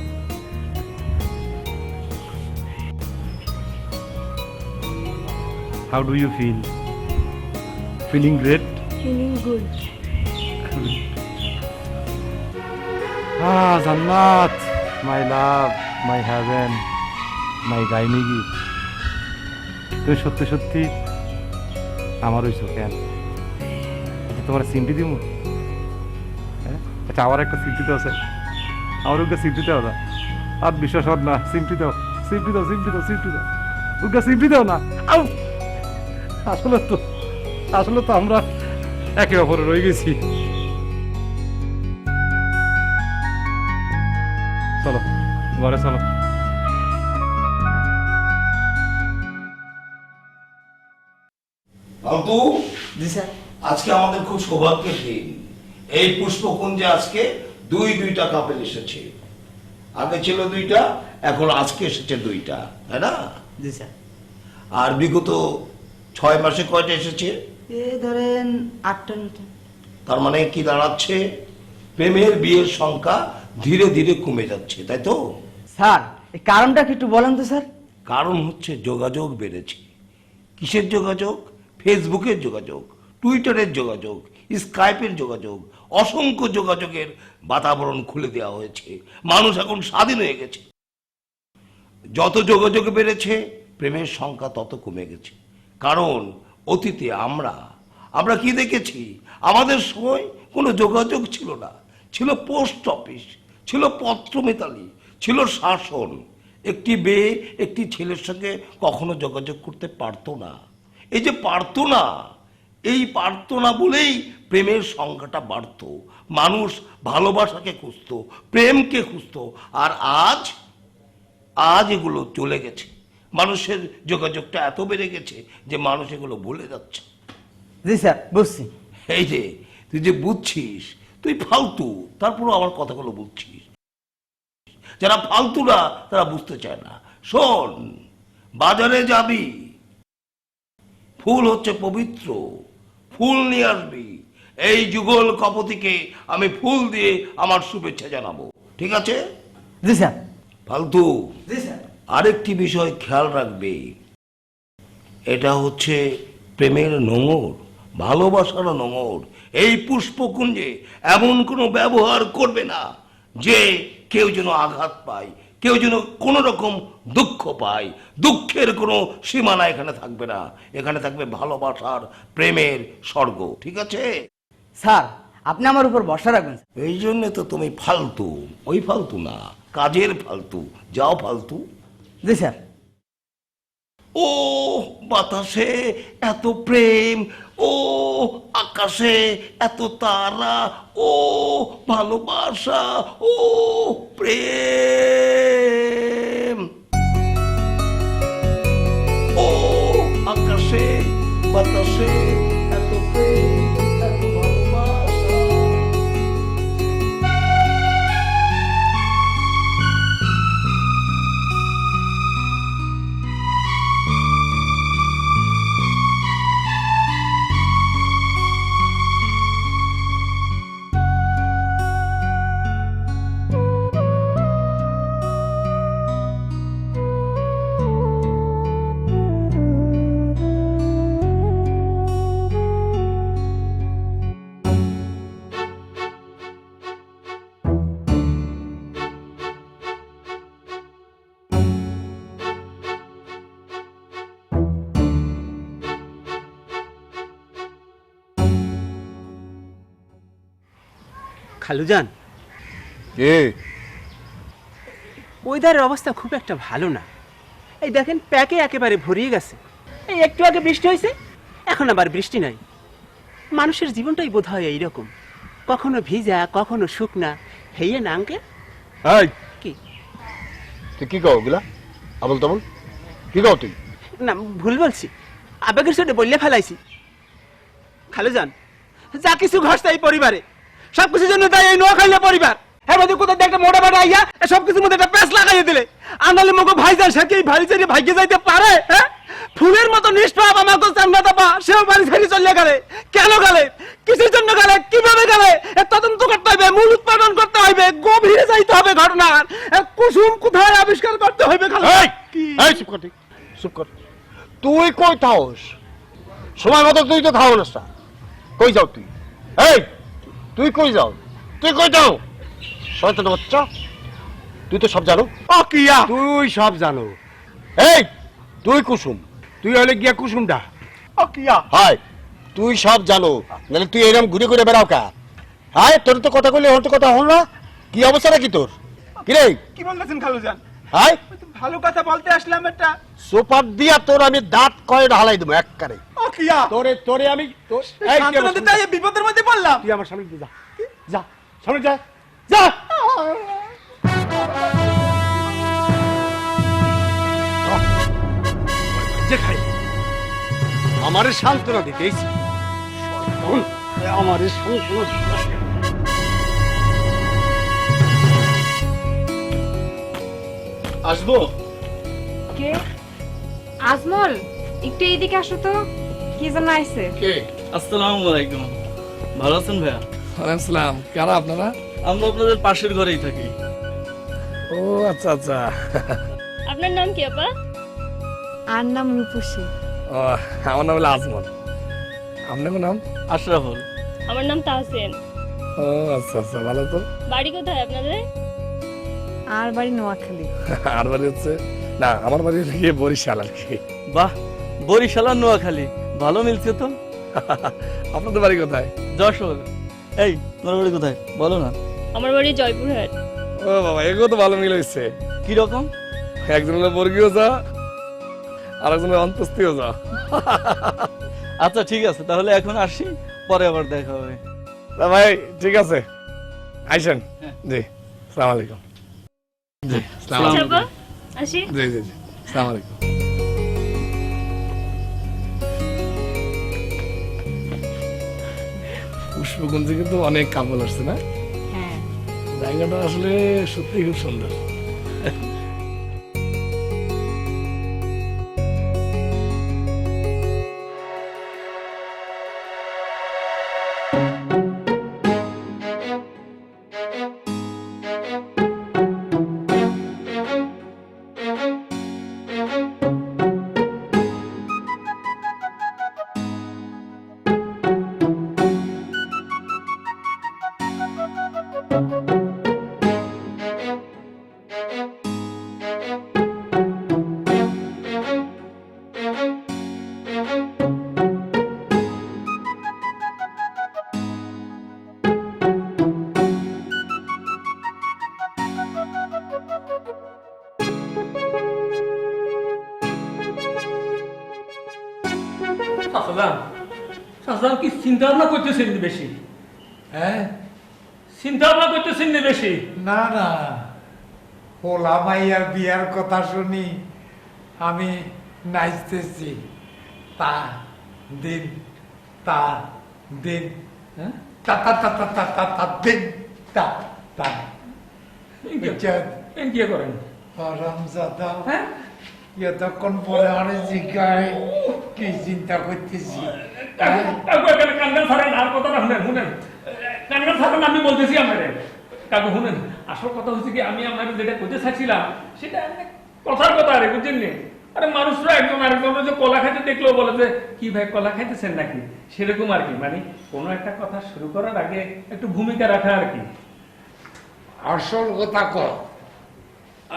How do you feel? Feeling great? Feeling good. Jannat, my love, my heaven, my গাইমিগি, তুমি সত্যি সত্যি আমার হইছো কেন? তোমার সিমটি দিব? আচ্ছা, আমার একটা সিমটি তো আছে, আমার ওকে সিমটি দাও না, আর বিশ্বাস হত না। সিমটি দাও, সিমটি দাও, সিমটি দাও, সিমটি দাও, ওকে সিমটি দাও না। আসলে তো আমরা একে অপরে রয়ে গেছি। চলো ঘরে চলো। অন্তু, জি স্যার। আজকে আমাদের খুব সৌভাগ্যের দিন। এই পুষ্পকুঞ্জে আজকে দুইটা কাপেল এসেছে। আগে ছিল 2টা, এখন আজকে এসেছে 2টা, তাই না? জি স্যার। আর বিগত 6 মাসে কয়টা এসেছে? ধরেন 8টা 9টা। তার মানে কি দাঁড়াচ্ছে? প্রেমের বিয়ের সংখ্যা ধীরে ধীরে কমে যাচ্ছে, তাই তো? স্যার, এই কারণটা কি একটু বলেন তো স্যার? কারণ হচ্ছে যোগাযোগ বেড়েছে। কিসের যোগাযোগ? ফেসবুকের যোগাযোগ, টুইটারের যোগাযোগ, স্কাইপের যোগাযোগ, অসংখ্য যোগাযোগের বাতাবরণ খুলে দেওয়া হয়েছে। মানুষ এখন স্বাধীন হয়ে গেছে। যত যোগাযোগ বেড়েছে প্রেমের সংখ্যা তত কমে গেছে। কারণ অতীতে আমরা কি দেখেছি? আমাদের সময় কোনো যোগাযোগ ছিল না। ছিল পোস্ট অফিস, ছিল পত্রমিতালি, ছিল শাসন। একটি মেয়ে একটি ছেলের সঙ্গে কখনো যোগাযোগ করতে পারতো না। এই যে পারতো না, এই পারতো না বলেই প্রেমের সংখ্যাটা বাড়তো। মানুষ ভালোবাসাকে খুঁজতো, প্রেমকে খুঁজতো। আর আজ এগুলো চলে গেছে। মানুষের যোগাযোগটা এত বেড়ে গেছে যে মানুষ এগুলো ভুলে যাচ্ছে। জি স্যার, বুঝছি। এই যে তুই যে বুঝছিস, তুই ফালতু, তারপরও আমার কথাগুলো বুঝছিস। যারা ফালতু না তারা বুঝতে চায় না। শোন, বাজারে যাবি, ফুল হচ্ছে পবিত্র, ফুল নিয়ে আসবি। এই যুগল কপতিকে আমি ফুল দিয়ে আমার শুভেচ্ছা জানাবো, ঠিক আছে? জি স্যার। ফালতু, জি স্যার। আরেকটি বিষয় খেয়াল রাখবে, এটা হচ্ছে প্রেমের নোঙর, ভালোবাসার নোঙর। এই পুষ্পকুঞ্জে এমন কোনো ব্যবহার করবে না যে কেউ যেন আঘাত পায়, কেউ যেন কোনো রকম দুঃখ পায়। দুঃখের কোনো সীমানা এখানে থাকবে না। এখানে থাকবে ভালোবাসার, প্রেমের স্বর্গ, ঠিক আছে? স্যার, আপনি আমার উপর ভরসা রাখবেন। এই জন্য তো তুমি ফালতু, ওই ফালতু না, কাজের ফালতু। যাও ফালতু। জি স্যার। ও বাতাসে এত প্রেম, ও আকাশে এত তারা, ও ভালোবাসা, ও প্রেম। ও আকাশে বাতাসে এত প্রেম, এত ভালোবাসা। খালুজান, কে? ওয়েদারের অবস্থা খুব একটা ভালো না। এই দেখেন প্যাকে একেবারে ভরিয়ে গেছে। এই একটু আগে বৃষ্টি হয়েছে, এখন আবার বৃষ্টি নাই। মানুষের জীবনটাই বোধ হয় এইরকম, কখনো ভিজা কখনো শুকনা। হেয়ে না আঙ্কেল? এই কি তুই কি কও ওগুলা? আবল তাবল কি কও তুই? না, ভুল বলছি, আবেগের সাথে বললে ফেলাইছি। খালুজান, যা কিছু ঘটছে এই পরিবারে, সবকিছুর জন্য দায়ী এই নোয়াখালী পরিবার। হ্যাঁ মধ্যে কোথাও একটা মোটা মোটা আইয়া সবকিছুর মধ্যে একটা প্যাঁচ লাগাইয়ে দিলে। আনালে মগো ভাইজান সে কি ভাই ছেড়ে ভাইকে যাইতে পারে? হ্যাঁ, ফুলের মতো নিষ্পাপ আমাকে চান্নাটা পা, সেও বাড়ি ছেড়ে চলে গেলে। কেন গেলে, কিসের জন্য গেলে, কিভাবে গেলে, তদন্ত করতে হবে, মূল উৎপাদন করতে হবে, গভীরে যাইতে হবে ঘটনার। কুসুম কোথায় আবিষ্কার করতে হবে। এই চুপ কর, চুপ কর। তুই কই থাওস? সময় মতো তুই তো খাও না। কই যাও তুই? এই তুই কই যাও? তুই কই যাও? শয়তান বাচ্চা, তুই তো সব জানো। তুই সব জানো। এই তুই কুসুম, তুই হলে গিয়া কুসুমটা। হাই তুই সব জানো, নাহলে তুই এরকম ঘুরে ঘুরে বেড়াও কা? হাই তোর তো কথা কইলে হন তো কথা হল না। কি অবস্থা নাকি তোর? কি রে কি বলতেছেন খালুজান? হাই ভালো কথা বলতে আসলাম। একটা সুপার দিয়া তোর আমি দাঁত কয়টা হালাই দেবো একবারে। তোরে তোরে আমি বিপদের মধ্যে পড়লাম। তুই আমার সামনে যা, যা সামনে যা, যা। আমারে সান্ত্বনা দিতেইছি, আমারে সান্ত্বনা দিতেইছি। আসবো? কে? আজমল, একটু এইদিকে আসো তো। কি যেন আইছে? কে? আসসালামু আলাইকুম। ভালো আছেন ভাইয়া? ওয়ালাইকুম সালাম। কারা আপনারা? আমরা আপনাদের পাশের ঘরেই থাকি। ও আচ্ছা আচ্ছা। আপনার নাম কি আপা? আর নাম রূপসী। ও, আমার নাম হলো আজমল। আপনার নাম? আশরাফুল। আমার নাম তাহসিন। ও আচ্ছা আচ্ছা, ভালো তো। বাড়ি কোথায় আপনাদের? আর বাড়ি নোয়াখালী। আর বাড়ি হচ্ছে না, আমার বাড়ি হচ্ছে গিয়ে বরিশাল আর কি। বাহ, বরিশাল আর নোয়াখালী ভালো মিলছে তো। আপনাদের বাড়ি কোথায়? যশোর। এই তোমার বাড়ি কোথায় বলো না? আমার বাড়ি জয়পুরহাট। ও বাবা, এগুলো তো ভালো মিল হয়েছে। কি রকম? একজন হলো বর্গীয় যা, আর একজন হলো অন্তস্তীয় যা। আচ্ছা ঠিক আছে, তাহলে এখন আসি, পরে আবার দেখা হবে। তা ভাই ঠিক আছে, আইসেন। জি, আসসালামু আলাইকুম। জি, আসসালামু আচ্ছা আলাইকুম। আপা, আসি। জি জি জি, আসসালামু আলাইকুম। পুষ্পগঞ্জে কিন্তু অনেক কাপড় আসছে না? হ্যাঁ, জায়গাটা আসলে সত্যি খুব সুন্দর। কি চিন্তা ভাবনা করতেছেন বেশি? হ্যাঁ, চিন্তা ভাবনা করতেছেন বেশি? না না, পোলা মাইয়ার বিয়ার কথা শুনি আমি নাচতেছি। তা দিন তা দিন, হ্যাঁ? তা তা তা তা তা তা তা দিন তা তা। কি করেন? হারামজাদা, হ্যাঁ? এতক্ষণ পরে অনেক জিজ্ঞায় কি চিন্তা করতেছি। কাকু এখানে কান্না ছাড়েন, আর কথা না শুনেন, শুনেন কান্না ছাড়েন, আমি বলতেছি আমাদের কাকু শুনেন। আসল কথা হচ্ছে কি, আমি আপনাকে যেটা করতে চাচ্ছিলাম সেটা কথার কথা আরে বুঝছেন নি? আরে মানুষরা একজন আরেকজনের যে কলা খাইতে দেখলেও বলে যে কি ভাই কলা খাইতেছেন নাকি, সেরকম আর কি। মানে কোনো একটা কথা শুরু করার আগে একটু ভূমিকা রাখা আর কি। আসল কথা কর।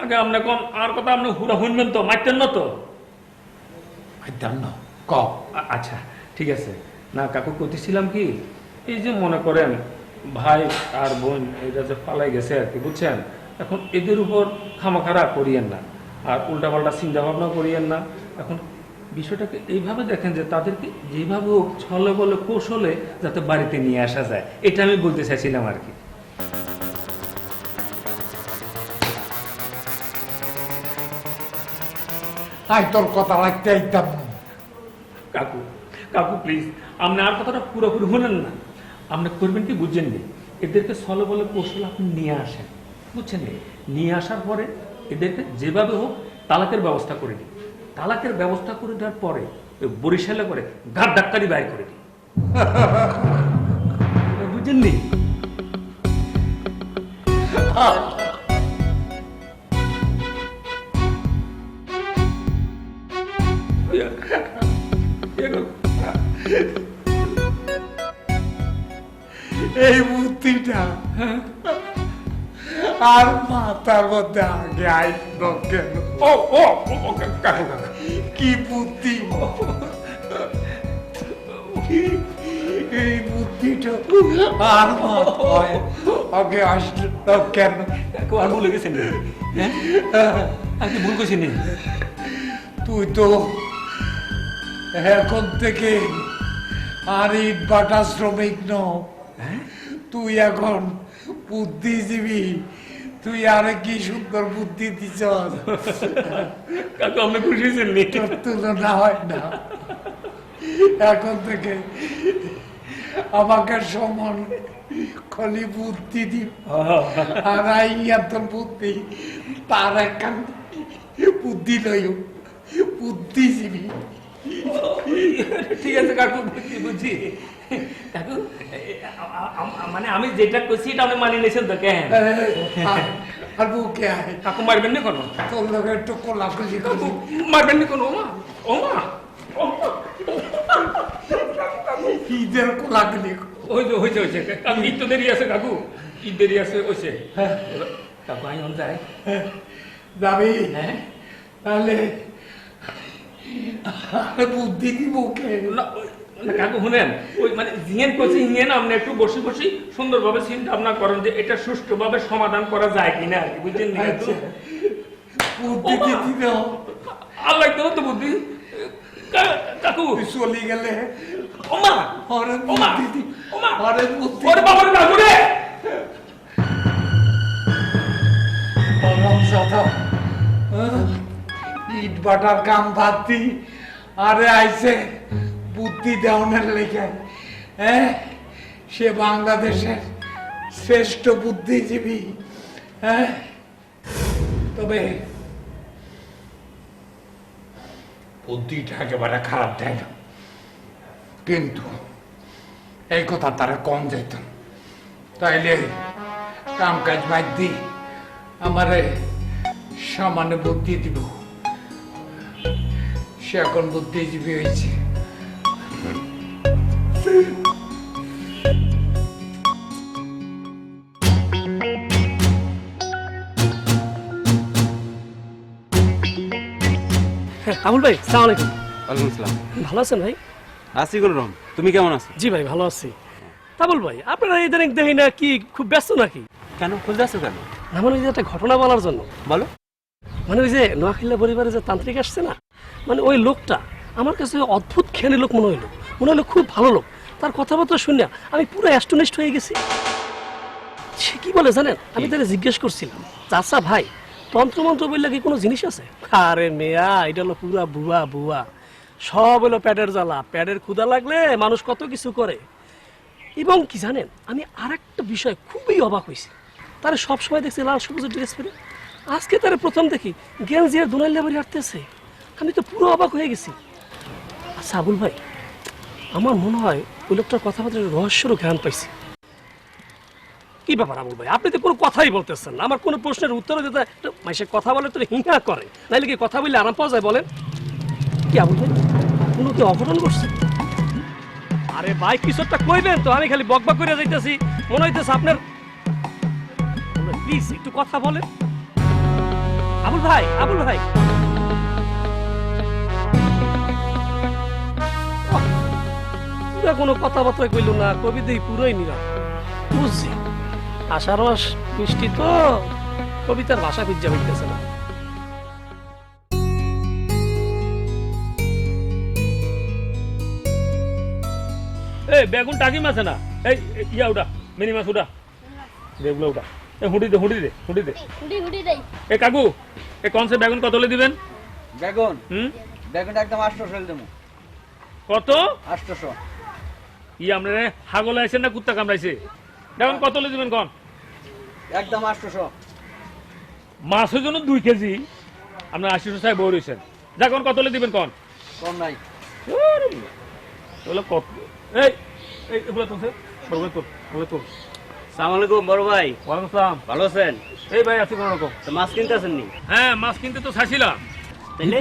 আগে আপনি কোন আর কথা আপনি হুরা শুনবেন তো, মারতেন না তো? ক। আচ্ছা ঠিক আছে। না কাকু করতেছিলাম কি, এই যে মনে করেন ভাই আর বোন এটা যে পালাই গেছে আর কি, বুঝছেন? এখন এদের উপর খামাখারা করিয়েন না, আর উল্টাপাল্টা চিন্তা ভাবনা করিয়েন না। এখন বিষয়টাকে এইভাবে দেখেন যে তাদেরকে যেভাবে হোক ছলে বলে কৌশলে যাতে বাড়িতে নিয়ে আসা যায়, এটা আমি বলতে চাইছিলাম আর কি। আই তোর কথা রাখতে আইতাম না। কাকু কাকু প্লিজ, আপনি আর কথাটা পুরোপুরি শুনেন না। আপনি করবেন কি বুঝছেন নি, এদেরকে ছলে বলে কৌশল আপনি নিয়ে আসেন, বুঝছেন নি? নিয়ে আসার পরে এদেরকে যেভাবে হোক তালাকের ব্যবস্থা করে দিন। তালাকের ব্যবস্থা করে দেওয়ার পরে বরিশালে করে ঘাট ডাক্তারি বাইর করে দিন, বুঝছেন নি? এই বুদ্ধিটা আর মাথার মধ্যে আগে আইলো কেন? ও ও কাকু কাকু, কি বুদ্ধি! এই বুদ্ধিটা আর মাথায় আগে আসলো কেন? কাকু আর ভুলে গেছেন? হ্যাঁ, আপনি ভুল করছেন। তুই তো এখন থেকে আর ইট বাটা শ্রমিক ন, তুই এখন বুদ্ধিজীবী। তুই আরে কি সুন্দর বুদ্ধি দিছ, কাকু আপনি খুশি হয়েছেন? তোর তুলনা হয় না। এখন থেকে আমাকে সমান খালি বুদ্ধি দিব, আর আইয়া তোর বুদ্ধি তার একখান বুদ্ধি লই, বুদ্ধিজীবী। ঠিক আছে কাকু, বুঝছি বুঝছি। কাকু মানে আমি যেটা করছি এটা আপনি মানিয়ে নিয়েছেন তো? কেন আর বুকে আয়। কাকু মারবেন না কোনো? তোর লোক একটু কোলাকুলি কাকু মারবেন না কোনো? ওমা ওমা ঈদের কোলাকুলি। ওই যে হয়েছে হয়েছে কাকু, ঈদ তো দেরি আছে কাকু, ঈদ দেরি আছে হয়েছে। কাকু আমি যাই। যাবি? হ্যাঁ তাহলে বুদ্ধি দিব কে? কাকু শুনেন, ওই মানে জিএন করছি ইঞ্জিন, আপনি একটু বসে বসে সুন্দরভাবে চিন্তা ভাবনা করেন যে এটা সুষ্ঠুভাবে সমাধান করা যায় কিনা আর কি, বুঝছেন? বুদ্ধি দিদি আর লাগতে তো বুদ্ধি। কাকু চলে গেলে ওমা ওরে ওমা বুদ্ধি, ওমা ওরে বুদ্ধি। ওরে বাবা রে কাকু রে! ইট বাটার কাম বাদ দি, আরে আইছে বুদ্ধি দেওয়ানের লেগে। হ্যাঁ, সে বাংলাদেশের শ্রেষ্ঠ বুদ্ধিজীবী। হ্যাঁ, তবে বুদ্ধিটা একেবারে খারাপ দেয় না, কিন্তু এই কথা তারা কম যেত। তাইলে কাম কাজ বাদ দি আমারে সামান্য বুদ্ধি দিব। সে এখন বুদ্ধিজীবী হয়েছে। আবুল ভাই, সালাম আলাইকুম। ওয়ালাইকুম আসসালাম। ভালো আছেন ভাই? আছি কোন রকম, তুমি কেমন আছো? জি ভাই, ভালো আছি। আবুল ভাই, আপনারা ইদানিং দেখি না কি খুব ব্যস্ত নাকি? কেন খুঁজে আছো কেন? না মানে ওই যে একটা ঘটনা বলার জন্য। বলো। মানে ওই যে নোয়াখালী পরিবারে যে তান্ত্রিক আসছে না, মানে ওই লোকটা আমার কাছে অদ্ভুত জ্ঞানী লোক মনে হলো খুব ভালো লোক। তার কথাবার্তা শুনে আমি পুরো অ্যাস্টোনিশড হয়ে গেছি। সে কি বলে জানেন? আমি তাকে জিজ্ঞেস করছিলাম, চাচা ভাই তন্ত্রমন্ত্র বললে কি কোনো জিনিস আছে? আরে মেয়া, এটা হলো পুরা বুয়া বুয়া, সব হলো প্যাডের জ্বালা। প্যাডের ক্ষুধা লাগলে মানুষ কত কিছু করে। এবং কি জানেন, আমি আর একটা বিষয় খুবই অবাক হয়েছি। তারা সবসময় দেখছি লাল সবুজ ড্রেস পরে, আজকে তারা প্রথম দেখি গেঞ্জি আর দোনাল্লা বাড়ি হাঁটতেছে। আমি তো পুরো অবাক হয়ে গেছি। আচ্ছা আবুল ভাই, আমার মনে হয় ওই লোকটার কথাবার্তার রহস্যেরও জ্ঞান পাইছি। কি ব্যাপার আবুল ভাই, আপনি তো কোনো কথাই বলতেছেন না, আমার কোনো প্রশ্নের উত্তর দিতে মাসে কথা বলে তো হিংসা করে, নাইলে কি কথা বললে আরাম পাওয়া যায় বলেন? কি আবুল ভাই, কোনো কি অঘটন করছে? আরে ভাই কিছু একটা কইবেন তো, আমি খালি বকবক করে যাইতেছি, মনে হইতেছে আপনার। প্লিজ একটু কথা বলেন আবুল ভাই। আবুল ভাই, কোনো কথাবার্তা কইল না, কবি দেই পুরোই নীরব। বুঝছি আষাঢ় মাস মিষ্টি তো কবিতার ভাষা খুঁজে হইতেছে না। এই বেগুন টাকি মাছ না, এই ইয়া উঠা, মিনি মাছ উঠা, বেগুলো উঠা, এই হুঁটি দে হুঁটি দে হুঁটি দে। এ কাকু এ কোন সে বেগুন কত দিবেন? বেগুন বেগুনটা একদম 800 দেবো। কত? 800। ই আপনার হাগল আইছেন না কুত্তা কামড়াইছে? বেগুন কত দিবেন কোন? একদম 800। মাছের জন্য 2 কেজি আপনার 800 সাহেব বই রয়েছেন। যা কোন কত দিবেন কোন? কম নাই। কত? এই এই এগুলো তো বড় তো বড় তো। আসসালামু আলাইকুম বড় ভাই। ওয়ালাইকুম আসসালাম। ভালো আছেন? এই ভাই আছি কোন রকম। তো মাছ কিনতে আছেন নি? হ্যাঁ মাছ কিনতে তো চাইছিলাম, তাইলে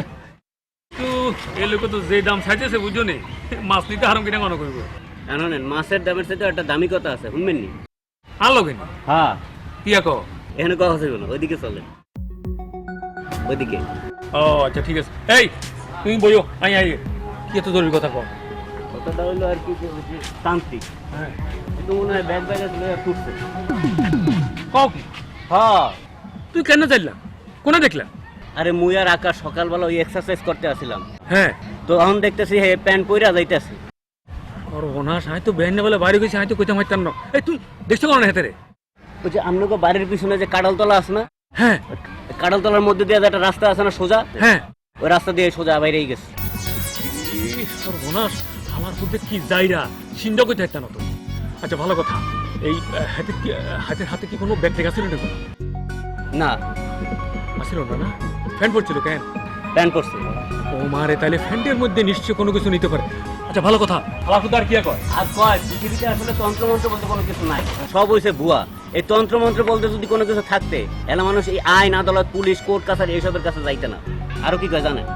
তো এই লোক তো যে দাম চাইতেছে বুঝছো নি, মাছ নিতে হারাম কিনা মনে করবো। জানেন মাছের দামের সাথে একটা দামি কথা আছে, শুনবেন নি? আলো কেন? হ্যাঁ কি আকো? এখানে কথা হইব না, ওইদিকে চলেন, ওইদিকে। ও আচ্ছা ঠিক আছে। এই তুমি বইও, আই আই কি এত জরুরি কথা কও? কথাটা হইলো আর কি তান্ত্রিক। হ্যাঁ কিন্তু মনে হয় ব্যাগ ব্যাগ আসলে ফুটছে। কও কি? হ্যাঁ তুই কেন চাইলাম? কোনে দেখলাম? আরে মুই আর আকাশ সকালবেলা ওই এক্সারসাইজ করতে আসছিলাম, হ্যাঁ তো এখন দেখতেছি হে প্যান্ট পইরা যাইতেছে। আর ওনার সাথে তো ব্যান্ড বলে বাড়ি গেছে, আমি তো কইতে মারতাম না। এই তুই দেখছো কোন হেতে রে? ওই যে আপনাকে বাড়ির পিছনে যে কাঁড়ালতলা আছে না, হ্যাঁ কাঁড়ালতলার মধ্যে দিয়ে একটা রাস্তা আছে না সোজা, হ্যাঁ ওই রাস্তা দিয়ে সোজা বাইরেই গেছে। সর্বনাশ, আমার বুদ্ধে কি যাইরা সিন্ধা কইতে একটা না তো। আচ্ছা ভালো কথা, এই হাতের হাতে কি কোনো ব্যাগ টেক আছিল না? না আসছিল না না? ফ্যান পড়ছিল কেন? প্যান্ট পরছে। ও মারে, তাইলে ফ্যান্টের মধ্যে নিশ্চয় কোনো কিছু নিতে পারে। আচ্ছা ভালো কথা, আমার খুদ আর কি কয়? আর কয় পৃথিবীতে আসলে তন্ত্রমন্ত্র বলতে কোনো কিছু নাই, সব হইছে ভুয়া। এই তন্ত্রমন্ত্র বলতে যদি কোনো কিছু থাকতে, এলা মানুষ এই আইন আদালত পুলিশ কোর্ট কাছারি এইসবের কাছে যাইতে না। আরো কি কয় জানেন?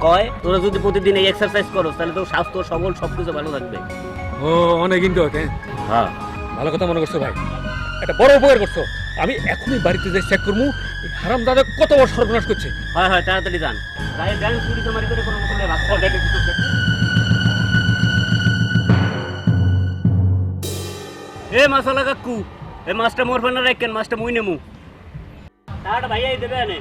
কয় তোরা যদি প্রতিদিন এই এক্সারসাইজ করো তাহলে তোর স্বাস্থ্য সবল সবকিছু ভালো থাকবে। ও অনেক কিন্তু হ্যাঁ ভালো কথা মনে করছো ভাই, একটা বড় উপকার করছো। আমি এখনই বাড়িতে যাই চেক করবো হারাম দাদা কত বড় সর্বনাশ করছে। হয় হয় তাড়াতাড়ি যান, গায়ে ব্যালেন্স চুরি চামারি করে কোনো মতো এ মাসালা কাকু, এই মাছটা মোর ফান্না রাখেন, মাছটা মুই নেমু। টাটা ভাইয়া দেবে আনে।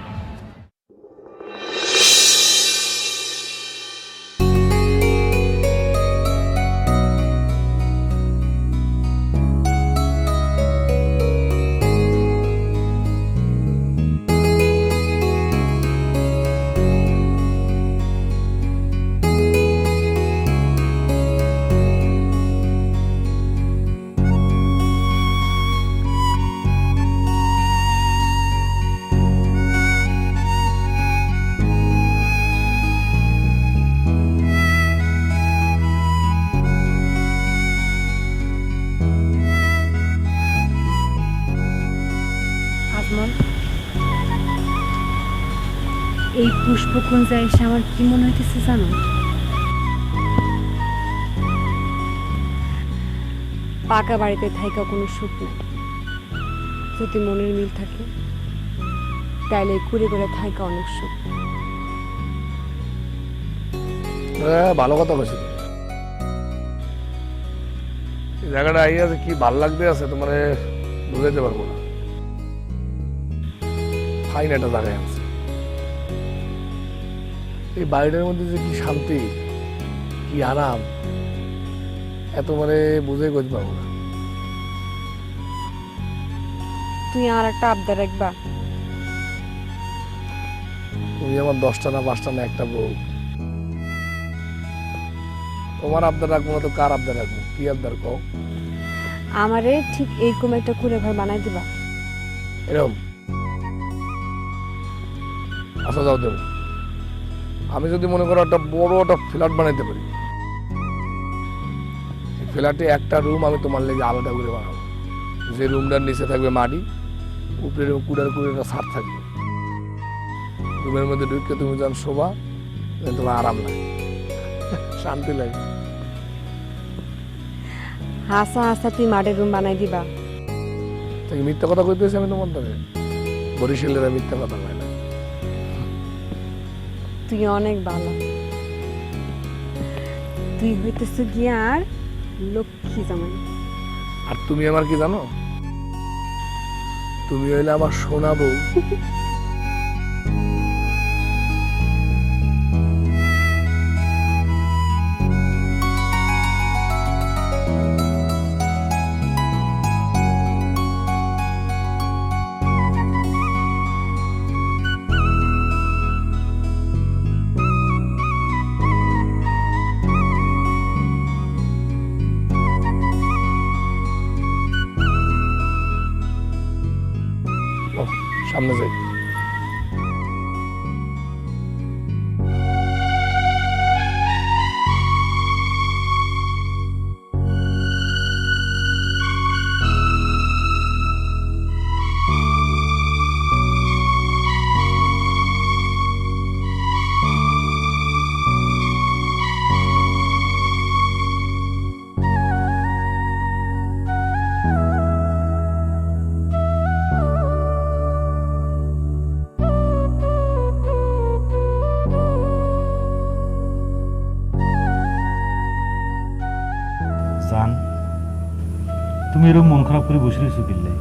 এই পুষ্পকুঞ্জে এসে আমার কি মনে হইতেছে জানো? পাকা বাড়িতে থাকা কোনো সুখ নেই। যদি মনের মিল থাকে তাইলে ঘুরে ঘুরে থাকা অনেক সুখ। ভালো কথা বলছি। এই জায়গাটা আইয়া যে কি ভাল লাগতে আছে তোমার বুঝাইতে পারবো না। ফাইন একটা জায়গায় আছে। এই বাড়িটার মধ্যে যে কি শান্তি, কি আরাম, এত বুঝে করতে পারবো না। তুই আর একটা আবদার রাখবা? তুমি আমার 10টা না 5টা না একটা বউ। তোমার আবদার রাখবো না তো কার আবদার রাখবো? কি আবদার কও? আমারে ঠিক এইরকম একটা কুড়ে ঘর বানাই দিবা। এরকম? আচ্ছা যাও দেবো। আমি যদি মনে করো একটা বড় একটা ফ্ল্যাট বানাইতে পারি, ফ্ল্যাটে একটা রুম আমি তোমার লেগে আলাদা করে বানাবো। যে রুমটার নিচে থাকবে মাটি, উপরে কুড়ার একটা ছাদ থাকবে। রুমের মধ্যে ঢুকে তুমি যখন শোভা, তোমার আরাম লাগে, শান্তি লাগে। হাসা হাসা তুই মাটির রুম বানাই দিবা? তাই মিথ্যা কথা কইতেছি আমি তোমার ধরে? বরিশালেরা মিথ্যা কথা কয় না। তুই অনেক ভালো। তুই হইতেছ গিয়া আর লক্ষ্মী জামাই। আর তুমি আমার কি জানো, তুমি হইলে আমার সোনা বউ। সামনে যাই। জান, তুমি এরকম মন খারাপ করে বসে রয়েছো কিল্লে?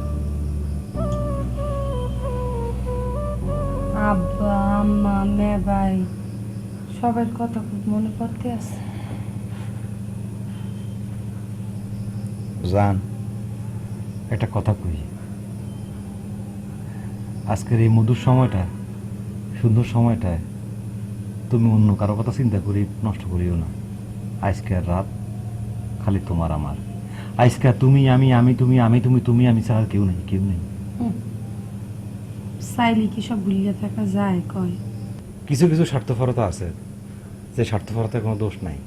আব্বা আম্মা মেয়ে ভাই সবার কথা খুব মনে পড়তে আছে। জান, একটা কথা কই, আজকের এই মধুর সময়টা, সুন্দর সময়টায় তুমি অন্য কারো কথা চিন্তা করি নষ্ট করিও না। আজকের রাত খালি তোমার আমার। আজকে তুমি আমি, আমি তুমি, আমি তুমি, তুমি আমি ছাড়া আর কেউ নেই, কেউ নেই। চাইলে কি সব ভুলিয়ে থাকা যায়? কয় কিছু কিছু স্বার্থপরতা আছে, যে স্বার্থপরতার কোনো দোষ নাই।